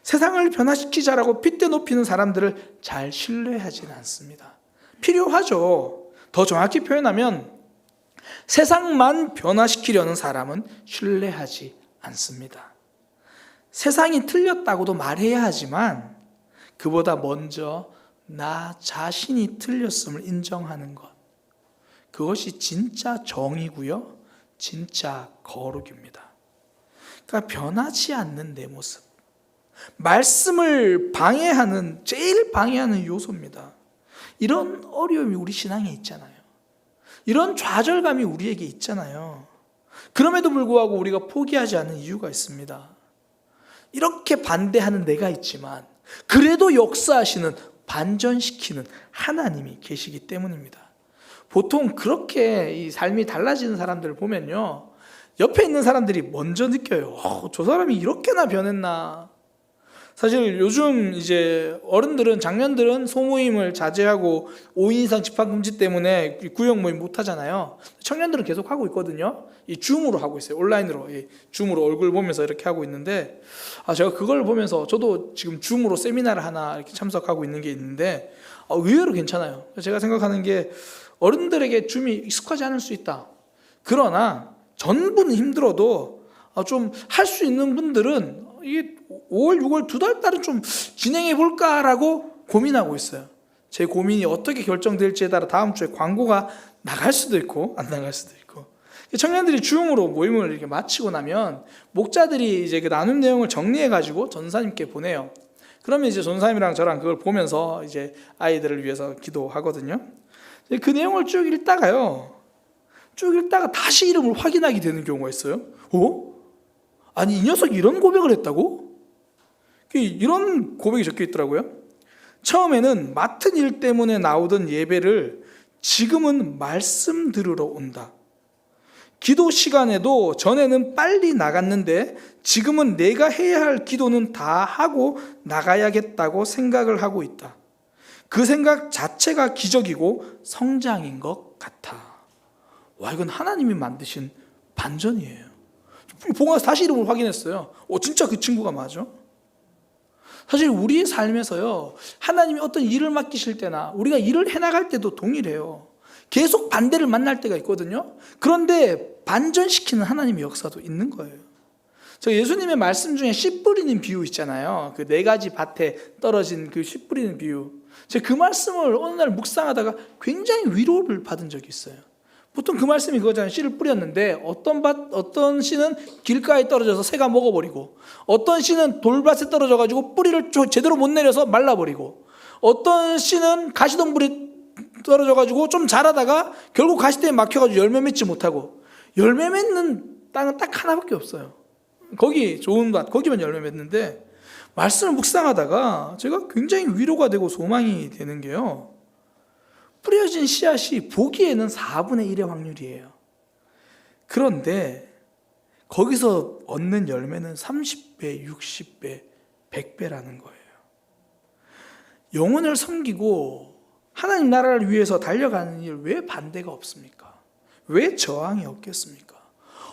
세상을 변화시키자라고 핏대 높이는 사람들을 잘 신뢰하지는 않습니다. 필요하죠. 더 정확히 표현하면 세상만 변화시키려는 사람은 신뢰하지 않습니다. 세상이 틀렸다고도 말해야 하지만 그보다 먼저 나 자신이 틀렸음을 인정하는 것, 그것이 진짜 정의고요, 진짜 거룩입니다. 그러니까 변하지 않는 내 모습, 말씀을 제일 방해하는 요소입니다. 이런 어려움이 우리 신앙에 있잖아요. 이런 좌절감이 우리에게 있잖아요. 그럼에도 불구하고 우리가 포기하지 않는 이유가 있습니다. 이렇게 반대하는 내가 있지만 그래도 역사하시는, 반전시키는 하나님이 계시기 때문입니다. 보통 그렇게 이 삶이 달라지는 사람들을 보면요, 옆에 있는 사람들이 먼저 느껴요. 저 사람이 이렇게나 변했나. 사실 요즘 이제 어른들은, 장년들은 소모임을 자제하고 5인 이상 집합 금지 때문에 구역 모임 못 하잖아요. 청년들은 계속 하고 있거든요. 이 줌으로 하고 있어요. 온라인으로, 줌으로 얼굴 보면서 이렇게 하고 있는데, 제가 그걸 보면서 저도 지금 줌으로 세미나를 하나 이렇게 참석하고 있는 게 있는데, 의외로 괜찮아요. 제가 생각하는 게, 어른들에게 줌이 익숙하지 않을 수 있다. 그러나 전부는 힘들어도 좀 할 수 있는 분들은 이게 5월, 6월 2달은 좀 진행해 볼까라고 고민하고 있어요. 제 고민이 어떻게 결정될지에 따라 다음 주에 광고가 나갈 수도 있고 안 나갈 수도 있고. 청년들이 줌으로 모임을 이렇게 마치고 나면 목자들이 이제 그 나눈 내용을 정리해 가지고 전사님께 보내요. 그러면 이제 전사님이랑 저랑 그걸 보면서 이제 아이들을 위해서 기도하거든요. 그 내용을 쭉 읽다가요, 쭉 읽다가 다시 이름을 확인하게 되는 경우가 있어요. 아니, 이 녀석이 이런 고백을 했다고? 이런 고백이 적혀 있더라고요. 처음에는 맡은 일 때문에 나오던 예배를 지금은 말씀 들으러 온다. 기도 시간에도 전에는 빨리 나갔는데 지금은 내가 해야 할 기도는 다 하고 나가야겠다고 생각을 하고 있다. 그 생각 자체가 기적이고 성장인 것 같아. 와, 이건 하나님이 만드신 반전이에요. 보고 나서 다시 이름을 확인했어요. 진짜 그 친구가 맞아? 사실 우리의 삶에서요, 하나님이 어떤 일을 맡기실 때나 우리가 일을 해나갈 때도 동일해요. 계속 반대를 만날 때가 있거든요. 그런데 반전시키는 하나님의 역사도 있는 거예요. 저 예수님의 말씀 중에 씨 뿌리는 비유 있잖아요. 그 4가지 밭에 떨어진 그 씨 뿌리는 비유. 제가 그 말씀을 어느 날 묵상하다가 굉장히 위로를 받은 적이 있어요. 보통 그 말씀이 그거잖아요. 씨를 뿌렸는데 어떤 씨는 길가에 떨어져서 새가 먹어버리고, 어떤 씨는 돌밭에 떨어져가지고 뿌리를 제대로 못 내려서 말라버리고, 어떤 씨는 가시덤불에 떨어져가지고 좀 자라다가 결국 가시대에 막혀가지고 열매 맺지 못하고, 열매 맺는 땅은 딱 하나밖에 없어요. 거기 좋은 밭, 거기만 열매 맺는데, 말씀을 묵상하다가 제가 굉장히 위로가 되고 소망이 되는 게요, 뿌려진 씨앗이 보기에는 4분의 1의 확률이에요. 그런데 거기서 얻는 열매는 30배, 60배, 100배라는 거예요. 영혼을 섬기고 하나님 나라를 위해서 달려가는 일, 왜 반대가 없습니까? 왜 저항이 없겠습니까?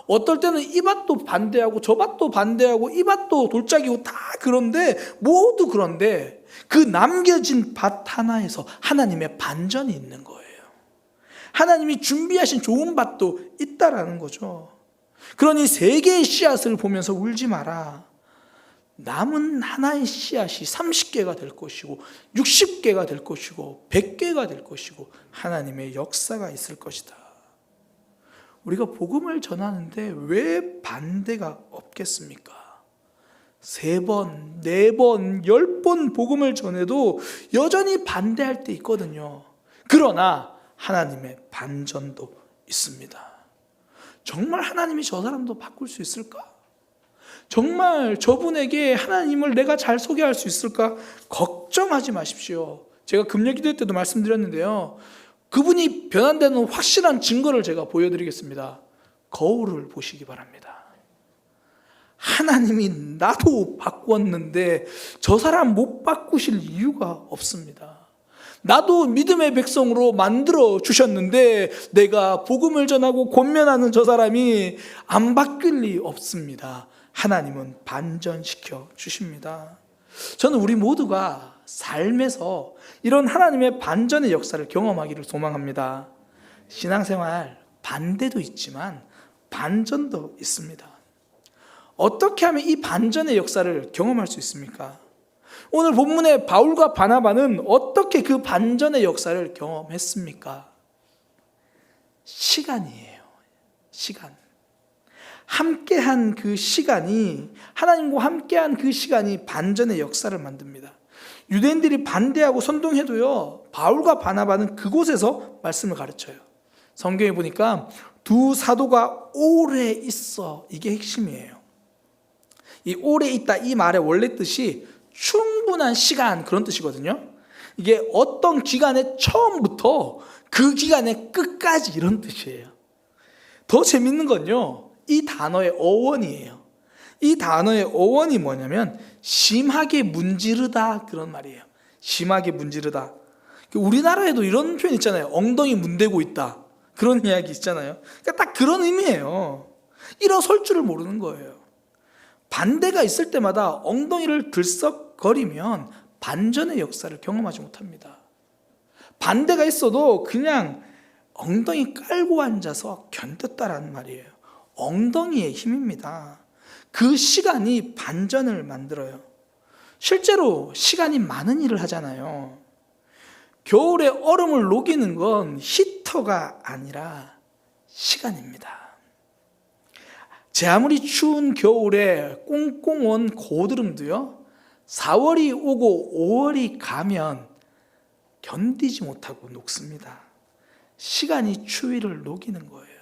어떨 때는 이 밭도 반대하고 저 밭도 반대하고 이 밭도 돌짝이고 다 그런데, 모두 그런데 그 남겨진 밭 하나에서 하나님의 반전이 있는 거예요. 하나님이 준비하신 좋은 밭도 있다라는 거죠. 그러니 3개의 씨앗을 보면서 울지 마라. 남은 하나의 씨앗이 30개가 될 것이고 60개가 될 것이고 100개가 될 것이고 하나님의 역사가 있을 것이다. 우리가 복음을 전하는데 왜 반대가 없겠습니까? 3번, 4번, 10번 복음을 전해도 여전히 반대할 때 있거든요. 그러나 하나님의 반전도 있습니다. 정말 하나님이 저 사람도 바꿀 수 있을까? 정말 저분에게 하나님을 내가 잘 소개할 수 있을까? 걱정하지 마십시오. 제가 금요 기도 때도 말씀드렸는데요, 그분이 변한다는 확실한 증거를 제가 보여드리겠습니다. 거울을 보시기 바랍니다. 하나님이 나도 바꾸었는데 저 사람 못 바꾸실 이유가 없습니다. 나도 믿음의 백성으로 만들어 주셨는데 내가 복음을 전하고 권면하는 저 사람이 안 바뀔 리 없습니다. 하나님은 반전시켜 주십니다. 저는 우리 모두가 삶에서 이런 하나님의 반전의 역사를 경험하기를 소망합니다. 신앙생활, 반대도 있지만 반전도 있습니다. 어떻게 하면 이 반전의 역사를 경험할 수 있습니까? 오늘 본문의 바울과 바나바는 어떻게 그 반전의 역사를 경험했습니까? 시간이에요. 시간. 함께한 그 시간이, 하나님과 함께한 그 시간이 반전의 역사를 만듭니다. 유대인들이 반대하고 선동해도요, 바울과 바나바는 그곳에서 말씀을 가르쳐요. 성경에 보니까 두 사도가 오래 있어, 이게 핵심이에요. 이 오래 있다, 이 말의 원래 뜻이 충분한 시간, 그런 뜻이거든요. 이게 어떤 기간의 처음부터 그 기간의 끝까지 이런 뜻이에요. 더 재밌는 건요, 이 단어의 어원이에요. 이 단어의 어원이 뭐냐면 심하게 문지르다, 그런 말이에요. 심하게 문지르다. 우리나라에도 이런 표현 있잖아요. 엉덩이 문대고 있다, 그런 이야기 있잖아요. 그러니까 딱 그런 의미예요. 일어설 줄을 모르는 거예요. 반대가 있을 때마다 엉덩이를 들썩거리면 반전의 역사를 경험하지 못합니다. 반대가 있어도 그냥 엉덩이 깔고 앉아서 견뎠다라는 말이에요. 엉덩이의 힘입니다. 그 시간이 반전을 만들어요. 실제로 시간이 많은 일을 하잖아요. 겨울에 얼음을 녹이는 건 히터가 아니라 시간입니다. 제 아무리 추운 겨울에 꽁꽁 온 고드름도요, 4월이 오고 5월이 가면 견디지 못하고 녹습니다. 시간이 추위를 녹이는 거예요.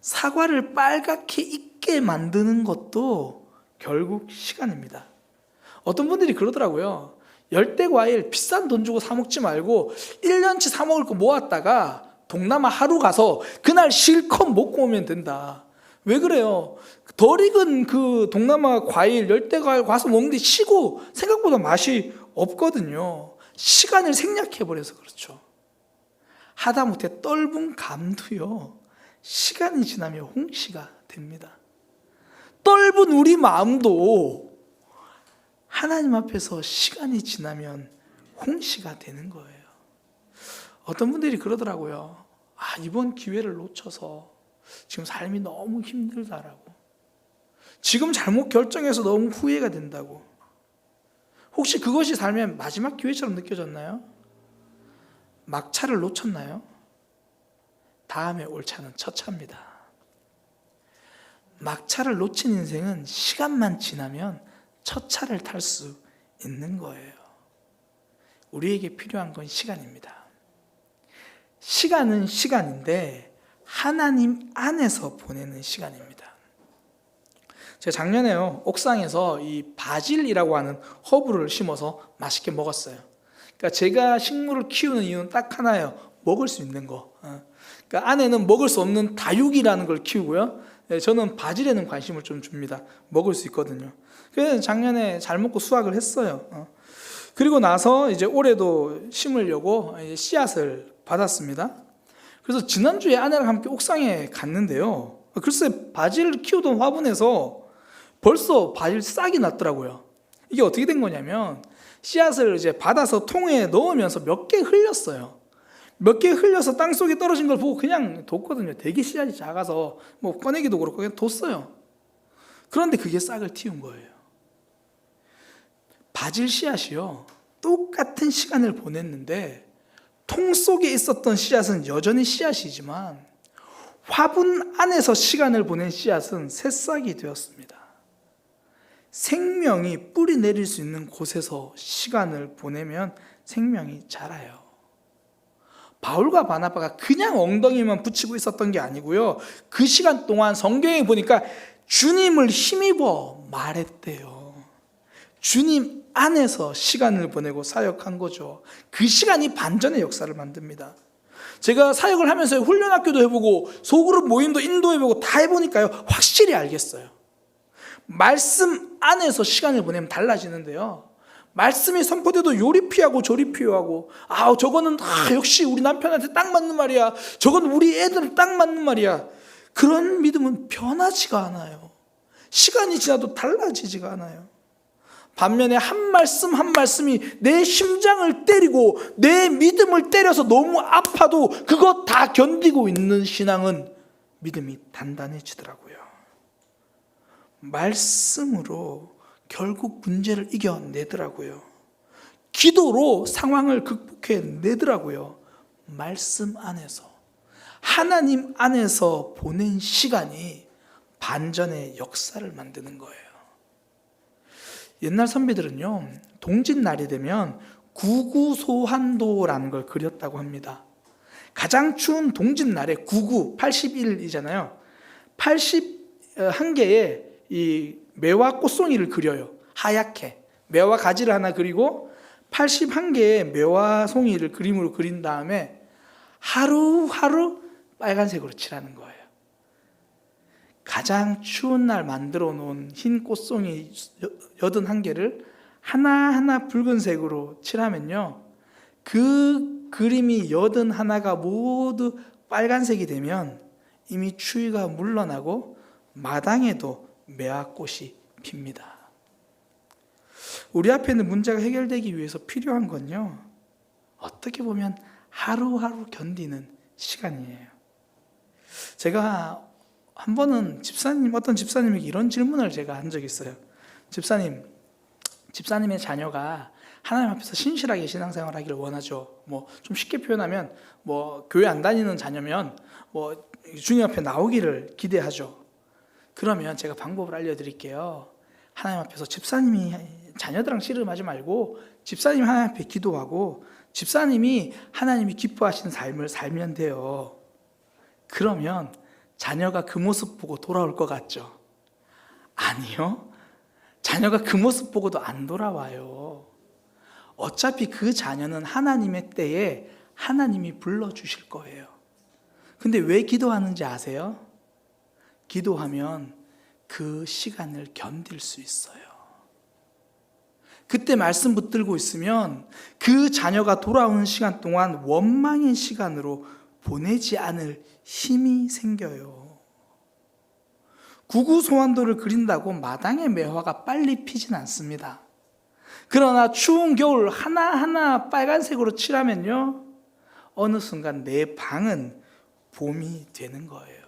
사과를 빨갛게 익게 만드는 것도 결국 시간입니다. 어떤 분들이 그러더라고요. 열대과일 비싼 돈 주고 사 먹지 말고 1년치 사 먹을 거 모았다가 동남아 하루 가서 그날 실컷 먹고 오면 된다. 왜 그래요? 덜 익은 그 동남아 과일, 열대과일 가서 먹는데 시고 생각보다 맛이 없거든요. 시간을 생략해버려서 그렇죠. 하다못해 떫은 감도요, 시간이 지나면 홍시가 됩니다. 떫은 우리 마음도 하나님 앞에서 시간이 지나면 홍시가 되는 거예요. 어떤 분들이 그러더라고요. 이번 기회를 놓쳐서 지금 삶이 너무 힘들다라고, 지금 잘못 결정해서 너무 후회가 된다고. 혹시 그것이 삶의 마지막 기회처럼 느껴졌나요? 막차를 놓쳤나요? 다음에 올 차는 첫 차입니다. 막차를 놓친 인생은 시간만 지나면 첫 차를 탈 수 있는 거예요. 우리에게 필요한 건 시간입니다. 시간은 시간인데 하나님 안에서 보내는 시간입니다. 제가 작년에요, 옥상에서 이 바질이라고 하는 허브를 심어서 맛있게 먹었어요. 그러니까 제가 식물을 키우는 이유는 딱 하나예요. 먹을 수 있는 거. 그러니까 안에는 먹을 수 없는 다육이라는 걸 키우고요. 저는 바질에는 관심을 좀 줍니다. 먹을 수 있거든요. 그래서 작년에 잘 먹고 수확을 했어요. 그리고 나서 이제 올해도 심으려고 씨앗을 받았습니다. 그래서 지난주에 아내랑 함께 옥상에 갔는데요, 글쎄 바질 키우던 화분에서 벌써 바질 싹이 났더라고요. 이게 어떻게 된 거냐면 씨앗을 이제 받아서 통에 넣으면서 몇 개 흘렸어요. 몇 개 흘려서 땅속에 떨어진 걸 보고 그냥 뒀거든요. 되게 씨앗이 작아서 뭐 꺼내기도 그렇고 그냥 뒀어요. 그런데 그게 싹을 틔운 거예요. 바질 씨앗이요, 똑같은 시간을 보냈는데 통 속에 있었던 씨앗은 여전히 씨앗이지만 화분 안에서 시간을 보낸 씨앗은 새싹이 되었습니다. 생명이 뿌리 내릴 수 있는 곳에서 시간을 보내면 생명이 자라요. 바울과 바나바가 그냥 엉덩이만 붙이고 있었던 게 아니고요, 그 시간 동안 성경에 보니까 주님을 힘입어 말했대요. 주님 안에서 시간을 보내고 사역한 거죠. 그 시간이 반전의 역사를 만듭니다. 제가 사역을 하면서 훈련학교도 해보고 소그룹 모임도 인도해보고 다 해보니까요, 확실히 알겠어요. 말씀 안에서 시간을 보내면 달라지는데요, 말씀이 선포돼도 요리 피하고 조리 피하고, 저거는 역시 우리 남편한테 딱 맞는 말이야, 저건 우리 애들은 딱 맞는 말이야, 그런 믿음은 변하지가 않아요. 시간이 지나도 달라지지가 않아요. 반면에 한 말씀 한 말씀이 내 심장을 때리고 내 믿음을 때려서 너무 아파도 그거 다 견디고 있는 신앙은 믿음이 단단해지더라고요. 말씀으로 결국 문제를 이겨내더라고요. 기도로 상황을 극복해내더라고요. 말씀 안에서, 하나님 안에서 보낸 시간이 반전의 역사를 만드는 거예요. 옛날 선비들은요, 동짓날이 되면 구구소환도라는 걸 그렸다고 합니다. 가장 추운 동짓날에 80일이잖아요. 81개의 이 매화 꽃송이를 그려요. 하얗게 매화 가지를 하나 그리고 81개의 매와 송이를 그림으로 그린 다음에 하루하루 빨간색으로 칠하는 거예요. 가장 추운 날 만들어 놓은 흰 꽃송이 81개를 하나하나 붉은색으로 칠하면요, 그 그림이 81개가 모두 빨간색이 되면 이미 추위가 물러나고 마당에도 매화꽃이 핍니다. 우리 앞에 있는 문제가 해결되기 위해서 필요한 건요, 어떻게 보면 하루하루 견디는 시간이에요. 제가 한 번은 어떤 집사님에게 이런 질문을 제가 한 적이 있어요. 집사님의 자녀가 하나님 앞에서 신실하게 신앙생활 하기를 원하죠. 좀 쉽게 표현하면 교회 안 다니는 자녀면 주님 앞에 나오기를 기대하죠. 그러면 제가 방법을 알려드릴게요. 하나님 앞에서 집사님이 자녀들랑 씨름하지 말고 집사님이 하나님 앞에 기도하고 집사님이 하나님이 기뻐하시는 삶을 살면 돼요. 그러면 자녀가 그 모습 보고 돌아올 것 같죠? 아니요. 자녀가 그 모습 보고도 안 돌아와요. 어차피 그 자녀는 하나님의 때에 하나님이 불러주실 거예요. 근데 왜 기도하는지 아세요? 기도하면 그 시간을 견딜 수 있어요. 그때 말씀 붙들고 있으면 그 자녀가 돌아오는 시간 동안 원망의 시간으로 보내지 않을 힘이 생겨요. 구구소환도를 그린다고 마당의 매화가 빨리 피진 않습니다. 그러나 추운 겨울 하나하나 빨간색으로 칠하면요, 어느 순간 내 방은 봄이 되는 거예요.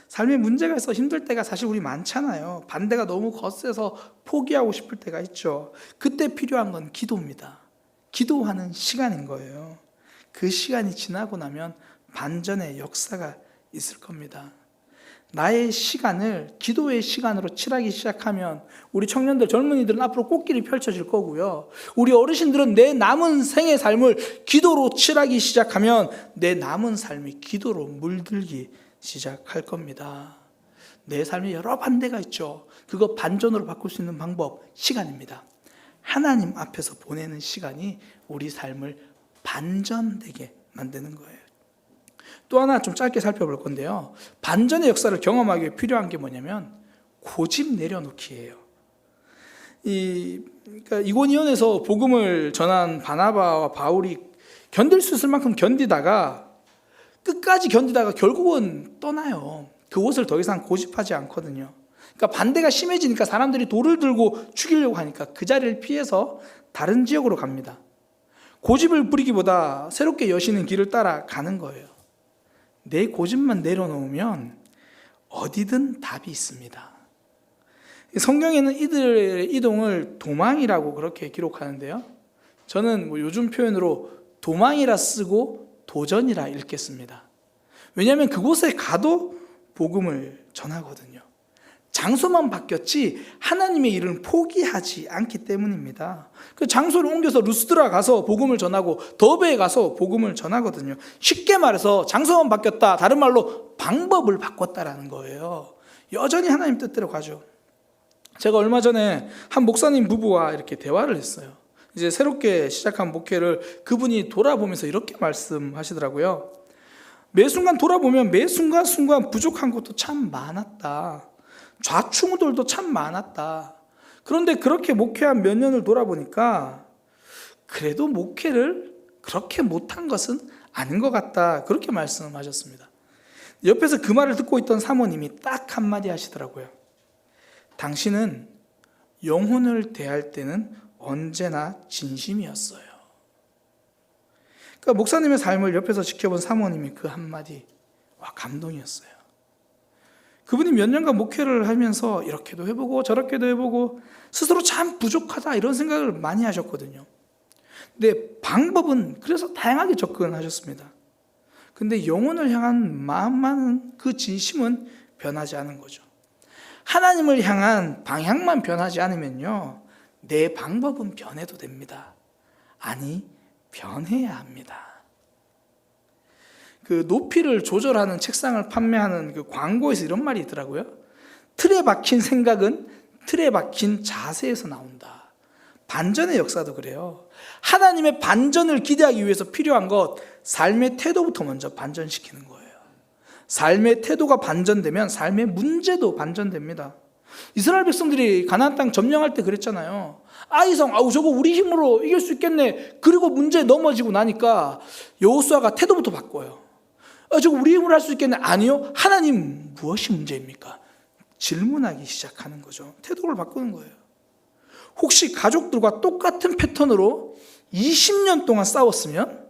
삶에 문제가 있어 힘들 때가 사실 우리 많잖아요. 반대가 너무 거세서 포기하고 싶을 때가 있죠. 그때 필요한 건 기도입니다. 기도하는 시간인 거예요. 그 시간이 지나고 나면 반전의 역사가 있을 겁니다. 나의 시간을 기도의 시간으로 칠하기 시작하면 우리 청년들, 젊은이들은 앞으로 꽃길이 펼쳐질 거고요. 우리 어르신들은 내 남은 생의 삶을 기도로 칠하기 시작하면 내 남은 삶이 기도로 물들기 시작할 겁니다. 내 삶에 여러 반대가 있죠. 그거 반전으로 바꿀 수 있는 방법, 시간입니다. 하나님 앞에서 보내는 시간이 우리 삶을 반전되게 만드는 거예요. 또 하나 좀 짧게 살펴볼 건데요, 반전의 역사를 경험하기 위해 필요한 게 뭐냐면 고집 내려놓기예요. 그러니까 이고니온에서 복음을 전한 바나바와 바울이 견딜 수 있을 만큼 끝까지 견디다가 결국은 떠나요. 그곳을 더 이상 고집하지 않거든요. 그러니까 반대가 심해지니까 사람들이 돌을 들고 죽이려고 하니까 그 자리를 피해서 다른 지역으로 갑니다. 고집을 부리기보다 새롭게 여시는 길을 따라 가는 거예요. 내 고집만 내려놓으면 어디든 답이 있습니다. 성경에는 이들의 이동을 도망이라고 그렇게 기록하는데요, 저는 요즘 표현으로 도망이라 쓰고 도전이라 읽겠습니다. 왜냐하면 그곳에 가도 복음을 전하거든요. 장소만 바뀌었지 하나님의 일은 포기하지 않기 때문입니다. 그 장소를 옮겨서 루스드라 가서 복음을 전하고 더베에 가서 복음을 전하거든요. 쉽게 말해서 장소만 바뀌었다, 다른 말로 방법을 바꿨다라는 거예요. 여전히 하나님 뜻대로 가죠. 제가 얼마 전에 한 목사님 부부와 이렇게 대화를 했어요. 이제 새롭게 시작한 목회를 그분이 돌아보면서 이렇게 말씀하시더라고요. 매 순간 돌아보면 매 순간 부족한 것도 참 많았다. 좌충우돌도 참 많았다. 그런데 그렇게 목회한 몇 년을 돌아보니까 그래도 목회를 그렇게 못한 것은 아닌 것 같다, 그렇게 말씀하셨습니다. 옆에서 그 말을 듣고 있던 사모님이 딱 한마디 하시더라고요. 당신은 영혼을 대할 때는 언제나 진심이었어요. 그러니까 목사님의 삶을 옆에서 지켜본 사모님이 그 한마디, 와, 감동이었어요. 그분이 몇 년간 목회를 하면서 이렇게도 해보고 저렇게도 해보고 스스로 참 부족하다 이런 생각을 많이 하셨거든요. 근데 방법은 그래서 다양하게 접근하셨습니다. 근데 영혼을 향한 마음만은, 그 진심은 변하지 않은 거죠. 하나님을 향한 방향만 변하지 않으면요, 내 방법은 변해도 됩니다. 아니, 변해야 합니다. 그 높이를 조절하는 책상을 판매하는 그 광고에서 이런 말이 있더라고요. 틀에 박힌 생각은 틀에 박힌 자세에서 나온다. 반전의 역사도 그래요. 하나님의 반전을 기대하기 위해서 필요한 것, 삶의 태도부터 먼저 반전시키는 거예요. 삶의 태도가 반전되면 삶의 문제도 반전됩니다. 이스라엘 백성들이 가나안 땅 점령할 때 그랬잖아요. 아이성, 저거 우리 힘으로 이길 수 있겠네. 그리고 문제 넘어지고 나니까 여호수아가 태도부터 바꿔요. 저거 우리 힘으로 할 수 있겠네. 아니요. 하나님, 무엇이 문제입니까? 질문하기 시작하는 거죠. 태도를 바꾸는 거예요. 혹시 가족들과 똑같은 패턴으로 20년 동안 싸웠으면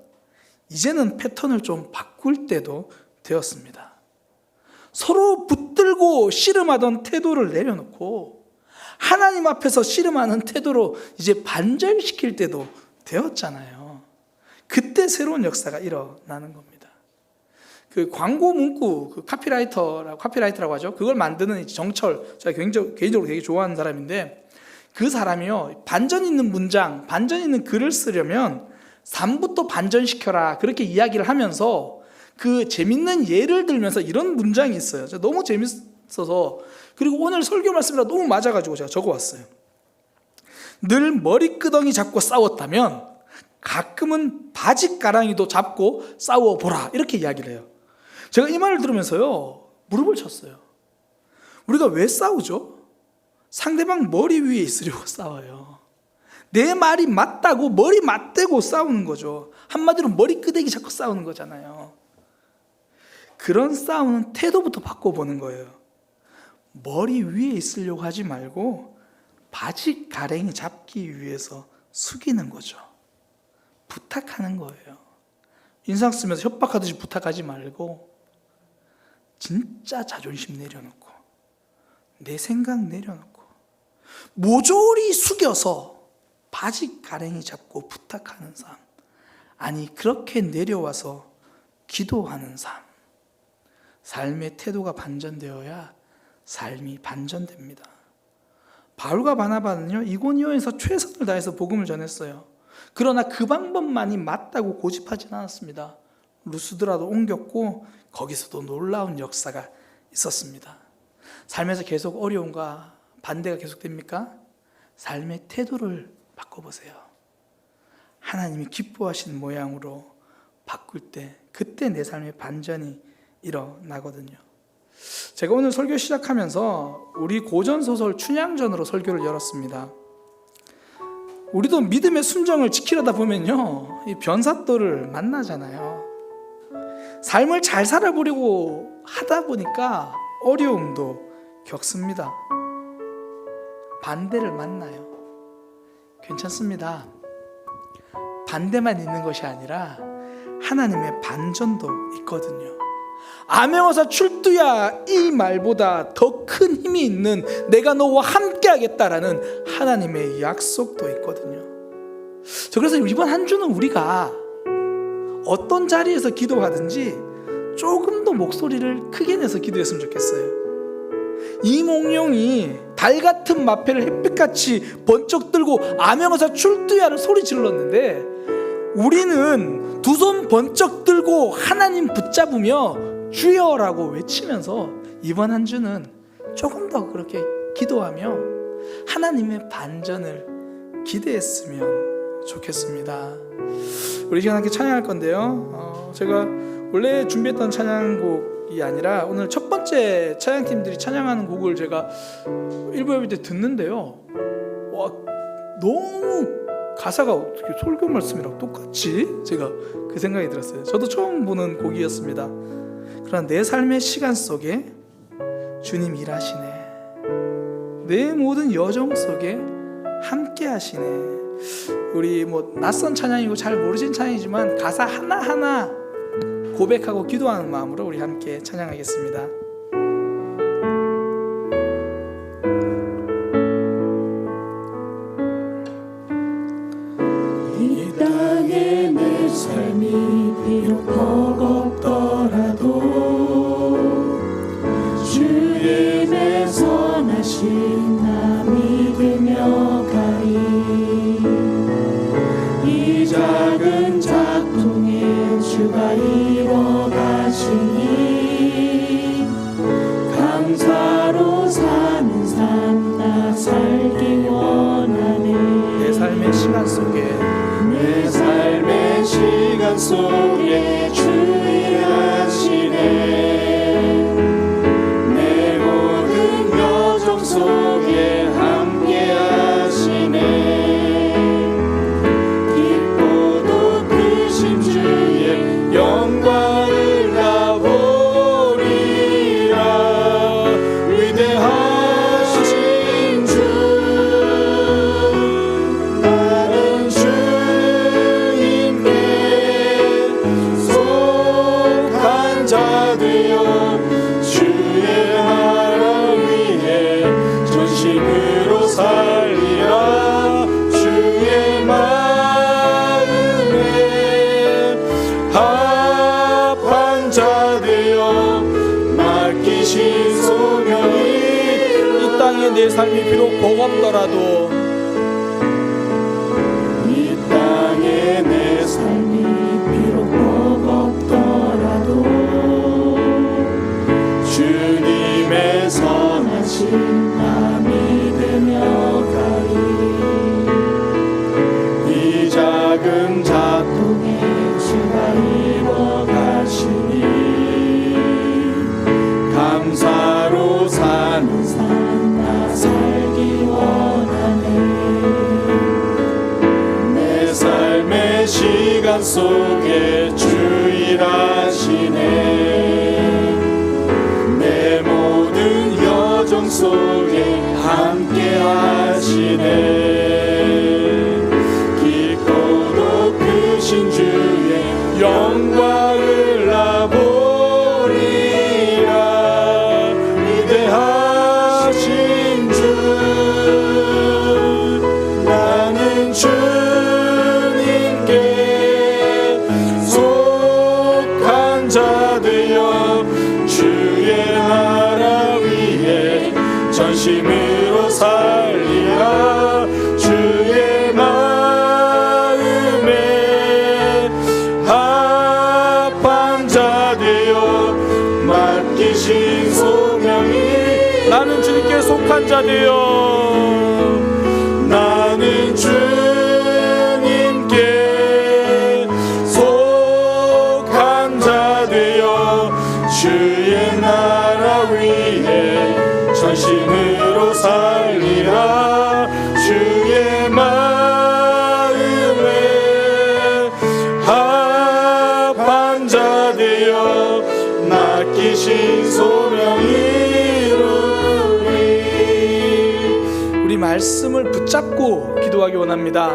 이제는 패턴을 좀 바꿀 때도 되었습니다. 서로 붙들고 씨름하던 태도를 내려놓고 하나님 앞에서 씨름하는 태도로 이제 반전시킬 때도 되었잖아요. 그때 새로운 역사가 일어나는 겁니다. 그 광고 문구, 그 카피라이터라고 하죠. 그걸 만드는 정철, 제가 개인적으로 되게 좋아하는 사람인데, 그 사람이요, 반전 있는 문장, 반전 있는 글을 쓰려면 3부터 반전시켜라, 그렇게 이야기를 하면서 그 재밌는 예를 들면서 이런 문장이 있어요. 제가 너무 재밌어서, 그리고 오늘 설교 말씀이랑 너무 맞아가지고 제가 적어왔어요. 늘 머리끄덩이 잡고 싸웠다면 가끔은 바지가랑이도 잡고 싸워보라, 이렇게 이야기를 해요. 제가 이 말을 들으면서요, 무릎을 쳤어요. 우리가 왜 싸우죠? 상대방 머리 위에 있으려고 싸워요. 내 말이 맞다고 머리 맞대고 싸우는 거죠. 한마디로 머리끄댕이 잡고 싸우는 거잖아요. 그런 싸우는 태도부터 바꿔보는 거예요. 머리 위에 있으려고 하지 말고 바지 가랭이 잡기 위해서 숙이는 거죠. 부탁하는 거예요. 인상 쓰면서 협박하듯이 부탁하지 말고 진짜 자존심 내려놓고 내 생각 내려놓고 모조리 숙여서 바지 가랭이 잡고 부탁하는 삶, 아니 그렇게 내려와서 기도하는 삶, 삶의 태도가 반전되어야 삶이 반전됩니다. 바울과 바나바는요, 이고니온에서 최선을 다해서 복음을 전했어요. 그러나 그 방법만이 맞다고 고집하진 않았습니다. 루스드라도 옮겼고 거기서도 놀라운 역사가 있었습니다. 삶에서 계속 어려움과 반대가 계속됩니까? 삶의 태도를 바꿔보세요. 하나님이 기뻐하시는 모양으로 바꿀 때 그때 내 삶의 반전이 일어나거든요. 제가 오늘 설교 시작하면서 우리 고전소설 춘향전으로 설교를 열었습니다. 우리도 믿음의 순정을 지키려다 보면요, 이 변사또를 만나잖아요. 삶을 잘 살아보려고 하다 보니까 어려움도 겪습니다. 반대를 만나요. 괜찮습니다. 반대만 있는 것이 아니라 하나님의 반전도 있거든요. 아메어사 출두야, 이 말보다 더 큰 힘이 있는 내가 너와 함께 하겠다라는 하나님의 약속도 있거든요. 그래서 이번 한 주는 우리가 어떤 자리에서 기도하든지 조금 더 목소리를 크게 내서 기도했으면 좋겠어요. 이몽룡이 달 같은 마패를 햇빛같이 번쩍 들고 아메어사 출두야를 소리 질렀는데, 우리는 두 손 번쩍 들고 하나님 붙잡으며 주여라고 외치면서 이번 한 주는 조금 더 그렇게 기도하며 하나님의 반전을 기대했으면 좋겠습니다. 우리 시간 함께 찬양할 건데요, 제가 원래 준비했던 찬양곡이 아니라 오늘 첫 번째 찬양팀들이 찬양하는 곡을 제가 일부 예배 때 듣는데요, 와, 너무 가사가 어떻게 설교 말씀이랑 똑같지? 제가 그 생각이 들었어요. 저도 처음 보는 곡이었습니다. 그러나 내 삶의 시간 속에 주님 일하시네, 내 모든 여정 속에 함께 하시네. 우리 낯선 찬양이고 잘 모르신 찬양이지만 가사 하나하나 고백하고 기도하는 마음으로 우리 함께 찬양하겠습니다. 이 땅에 내 삶이 비록 버겁더라도 주님의 선하신 나 믿으며 가리. 이 작은 작동에 주가 이뤄 가시니 감사로 사는 삶 나 살기 원하네. 내 삶의 시간 속에 주일하시네. 내 모든 여정 속에 함께 하시네. 깊고도 크신 주의 영광을 나 보리라. 위대하신 주, 나는 주님께 속한 자 되어 주의 나라 위해 전심으로 살리라. 주의 마음에 합한 자 되어 맡기신 소명이 이 땅에 내 삶이 비록 버겁더라도 이 땅에 내 삶이 비록 버겁더라도 주님의 선하신 마음이 되며 가리. 이 작은 동에 주가 이뤄 가시니 감사로 사는 나 살기 원하네. 내 삶의 시간 속에 주일하시네. 내 모든 여정 속에 함께 하시네. 깊고도 크신 주의 영광을 나 보리라. 위대하신 주, 나는 주님께 속한 자 되어 주의 나라 위해 전심으로 살리라. 주의 마음에 합한 자 되어 맡기신 소명이 나는 주님께 속한 자 되어 나는 주님께 속한 자 되어 주의 나라 위해 전심으로 살리라. 주의 마음에 합한 자 되어 맡기신 소명이 이루리. 우리 말씀을 붙잡고 기도하기 원합니다.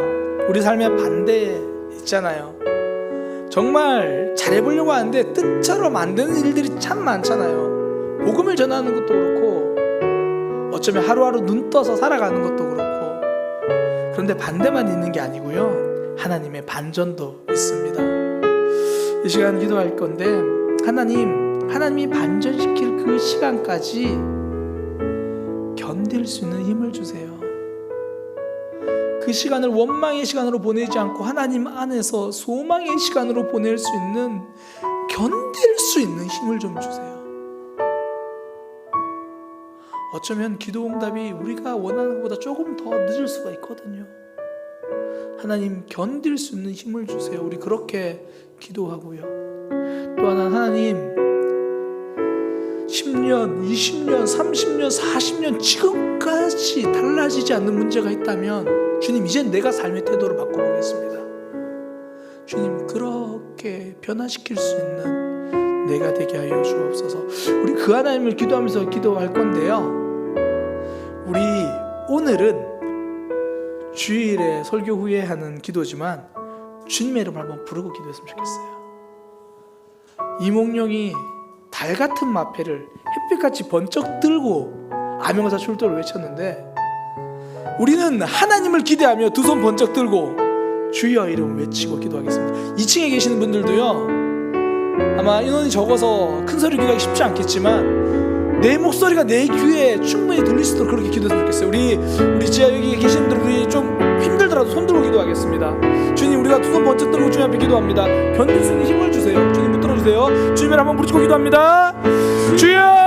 우리 삶의 반대 있잖아요. 정말 잘해보려고 하는데 뜻처럼 안 되는 일들이 참 많잖아요. 복음을 전하는 것도 그렇고 어쩌면 하루하루 눈 떠서 살아가는 것도 그렇고, 그런데 반대만 있는 게 아니고요, 하나님의 반전도 있습니다. 이 시간 기도할 건데, 하나님이 반전시킬 그 시간까지 견딜 수 있는 힘을 주세요. 그 시간을 원망의 시간으로 보내지 않고 하나님 안에서 소망의 시간으로 보낼 수 있는, 견딜 수 있는 힘을 좀 주세요. 어쩌면 기도 응답이 우리가 원하는 것보다 조금 더 늦을 수가 있거든요. 하나님, 견딜 수 있는 힘을 주세요. 우리 그렇게 기도하고요. 또 하나, 하나님, 10년, 20년, 30년, 40년 지금까지 달라지지 않는 문제가 있다면 주님, 이젠 내가 삶의 태도를 바꿔보겠습니다. 주님, 그렇게 변화시킬 수 있는 내가 되게 하여 주옵소서. 우리 그 하나님을 기도하면서 기도할 건데요, 우리 오늘은 주일에 설교 후에 하는 기도지만 주님의 이름을 한번 부르고 기도했으면 좋겠어요. 이몽룡이 달 같은 마패를 햇빛같이 번쩍 들고 아명사 출도를 외쳤는데, 우리는 하나님을 기대하며 두 손 번쩍 들고 주여 이름을 외치고 기도하겠습니다. 2층에 계시는 분들도요, 아마 인원이 적어서 큰 소리 기도하기 쉽지 않겠지만 내 목소리가 내 귀에 충분히 들릴 수 있도록 그렇게 기도했으면 좋겠어요. 우리 지하 여기 계신 분들, 우리 좀 힘들더라도 손 들고 기도하겠습니다. 주님, 우리가 두 손 번쩍 들고 주님 앞에 기도합니다. 견딜 수 있는 힘을 주세요. 주님 붙들어 주세요. 주님을 한번 부르짖고 기도합니다. 주여!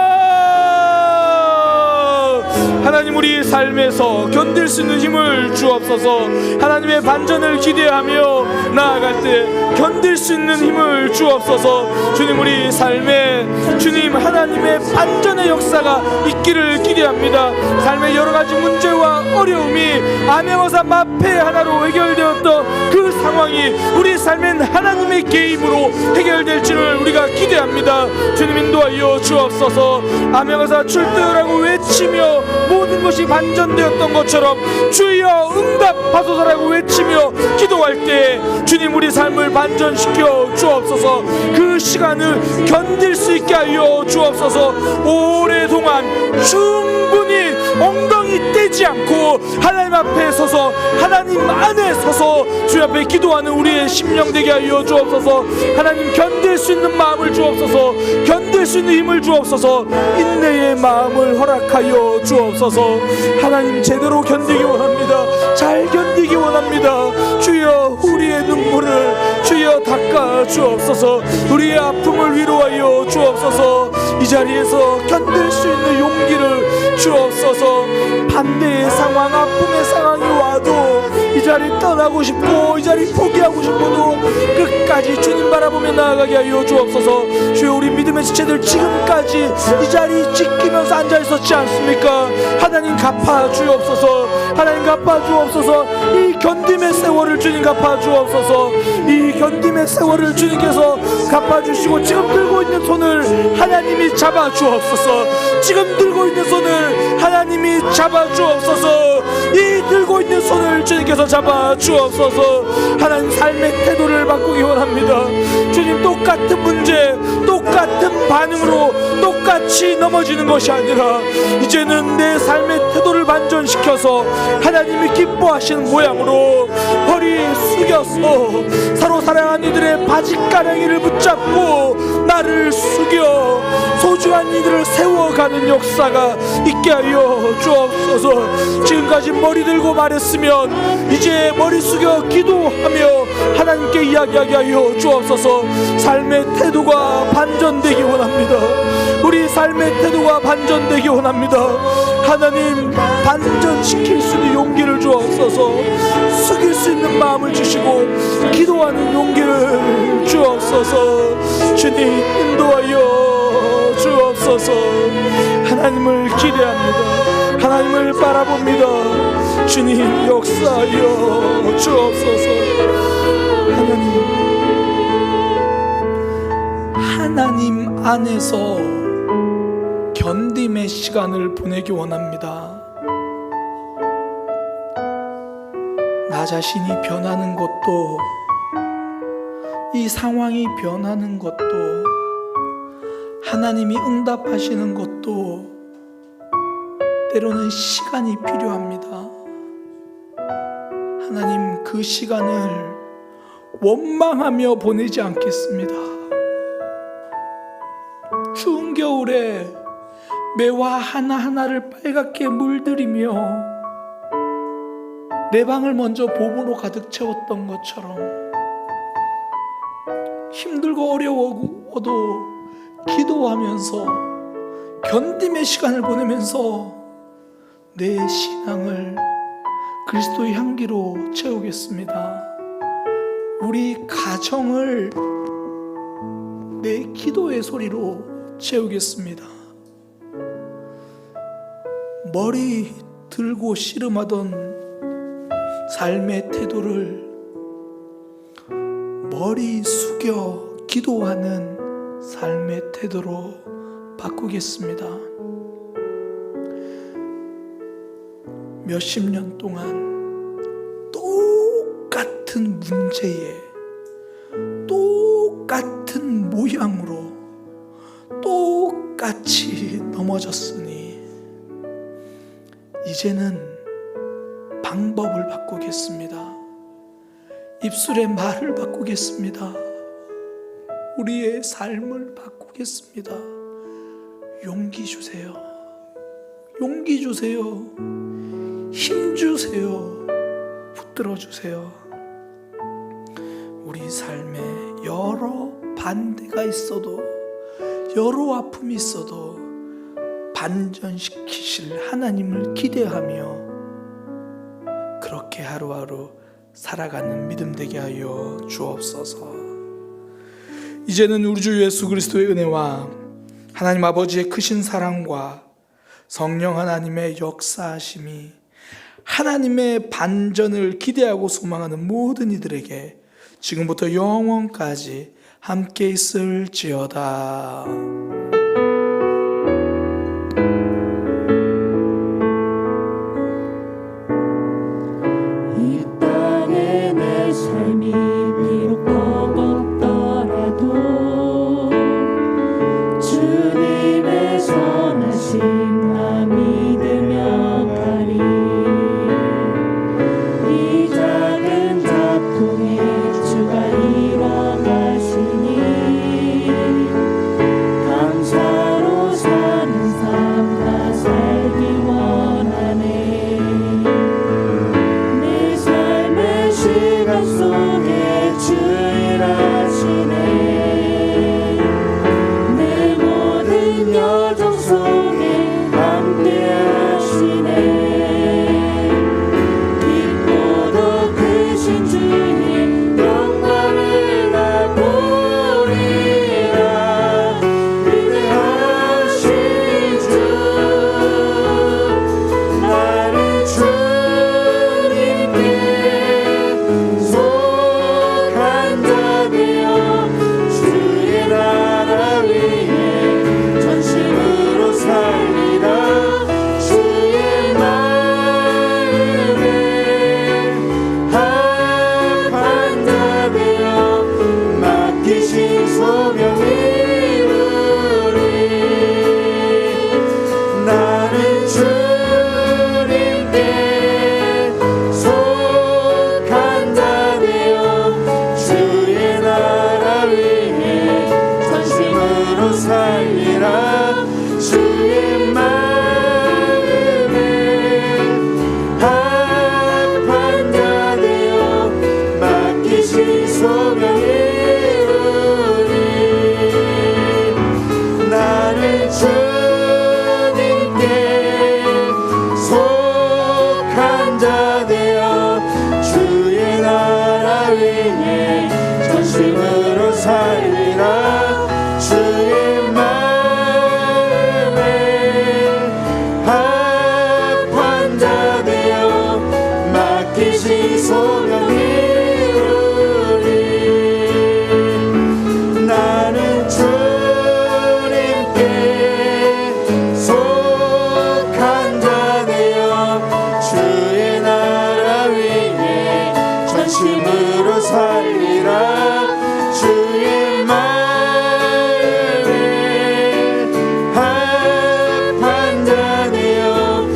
하나님 우리 삶에서 견딜 수 있는 힘을 주옵소서. 하나님의 반전을 기대하며 나아갈 때 견딜 수 있는 힘을 주옵소서. 주님 우리 삶에 주님 하나님의 반전의 역사가 있기를 기대합니다. 삶의 여러 가지 문제와 어려움이 암행어사 마패 하나로 해결되었던 그 상황이 우리 삶엔 하나님의 개입으로 해결될지를 우리가 기대합니다. 주님 인도하여 주옵소서. 암행어사 출두라고 외치며 모든 것이 반전되었던 것처럼 주여 응답하소서라고 외치며 기도할 때 주님 우리 삶을 반전시켜 주옵소서. 그 시간을 견딜 수 있게 하여 주옵소서. 오랫동안 충분히 엉덩이 떼지 않고 하나님 앞에 서서 하나님 안에 서서 주 앞에 기도하는 우리의 심령 되게 하여 주옵소서. 하나님 견딜 수 있는 마음을 주옵소서. 견딜 수 있는 힘을 주옵소서. 인내의 마음을 허락하여 주옵소서. 하나님 제대로 견디기 원합니다. 잘 견디기 원합니다. 주여 우리의 눈물을 주여 닦아 주옵소서. 우리의 아픔을 위로하여 주옵소서. 이 자리에서 견딜 수 있는 용기를 주옵소서. 반대의 상황, 아픔의 상황이 와도 이 자리 떠나고 싶고 이 자리 포기하고 싶어도 끝까지 주님 바라보며 나아가게 하여 주옵소서. 주여 우리 믿음의 지체들 지금까지 이 자리 지키면서 앉아있었지 않습니까? 하나님 갚아 주옵소서. 하나님 갚아 주옵소서. 이 견딤의 세월을 주님 갚아 주옵소서. 이 견딤의 세월을 주님께서 갚아주시고 지금 들고 있는 손을 하나님이 잡아 주옵소서. 지금 들고 있는 손을 하나님이 잡아 주옵소서. 이 들고 있는 손을 주님께서 잡아 주옵소서. 하나님 삶의 태도를 바꾸기 원합니다. 주님 똑같은 문제 똑같은 반응으로 똑같이 넘어지는 것이 아니라 이제는 내 삶의 태도를 반전시켜서 하나님이 기뻐하시는 모양으로 허리 숙여서 서로 사랑하는 이들의 바짓가랑이를 붙잡고 나를 숙여 소중한 이들을 세워가는 역사가 있게 하여 주옵소서. 지금까지 머리 들고 말했으면 이제 머리 숙여 기도하며 하나님께 이야기하게 하여 주옵소서. 삶의 태도가 반전되기 원합니다. 우리 삶의 태도가 반전되기 원합니다. 하나님 반전시킬 수 있는 용기를 주옵소서. 숙일 수 있는 마음을 주시고 기도하는 용기를 주옵소서. 주님 인도하여 주옵소서. 하나님을 기대합니다. 하나님을 바라봅니다. 주님 역사하여 주옵소서. 하나님 안에서 견딤의 시간을 보내기 원합니다. 나 자신이 변하는 것도 이 상황이 변하는 것도 하나님이 응답하시는 것도 때로는 시간이 필요합니다. 하나님 그 시간을 원망하며 보내지 않겠습니다. 추운 겨울에 매화 하나하나를 빨갛게 물들이며 내 방을 먼저 봄으로 가득 채웠던 것처럼 힘들고 어려워도 기도하면서 견딤의 시간을 보내면서 내 신앙을 그리스도의 향기로 채우겠습니다. 우리 가정을 내 기도의 소리로 채우겠습니다. 머리 들고 씨름하던 삶의 태도를 머리 숙여 기도하는 삶의 태도로 바꾸겠습니다. 몇십 년 동안 똑같은 문제에 똑같은 모양으로 똑같이 넘어졌으니 이제는 방법을 바꾸겠습니다. 입술의 말을 바꾸겠습니다. 우리의 삶을 바꾸겠습니다. 용기 주세요. 용기 주세요. 힘 주세요. 붙들어 주세요. 우리 삶에 여러 반대가 있어도 여러 아픔이 있어도 반전시키실 하나님을 기대하며 그렇게 하루하루 살아가는 믿음 되게 하여 주옵소서. 이제는 우리 주 예수 그리스도의 은혜와 하나님 아버지의 크신 사랑과 성령 하나님의 역사하심이 하나님의 반전을 기대하고 소망하는 모든 이들에게 지금부터 영원까지 함께 있을지어다. 이 땅에 내 삶이 비록 버겁더라도 주님의 선하심 나 믿으며 가리. 이 작은 작품이 주가 이뤄가시니 감사로 사는 삶 나 살기 원하네. 내 삶의 시간 속에 주 일하시네. 내 모든 여정 속에 함께 하시네. 깊고 더 크신 주님 영광을 나 보리라. 위대하신 주 나는 주님께 속한 자 되어 주의 나라 위에 전심으로 살리라. 주의 마음에 합한 자 되어 맡기신 소명 이루리. 나는 주님께 속한 자 되어 주의 나라 위에 전심으로 살리라. 주의 마음에 합한 자 되어 맡기신 소명 이루리. 나는 주님께 속한 자 되어 주의 나라 위에 전심으로 살리라. 주의 마음에 합한 자 되어 맡기신 소명 이루리. 나는 주님께 속한 자 되어 주의 나라 위에 전심으로 살리라. 주의 마음에 합한 자 되어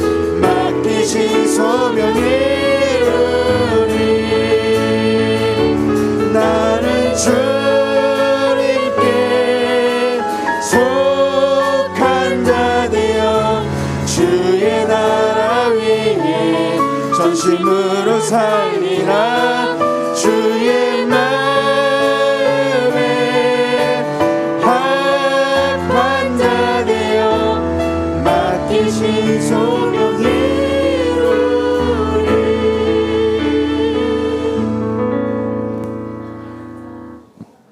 맡기신 소명 이루리. 나는 주님께 속한 자 되어 주의 나라 위에 전심으로 살리라. 주의 마음에 합한 자 되어 맡기신 소명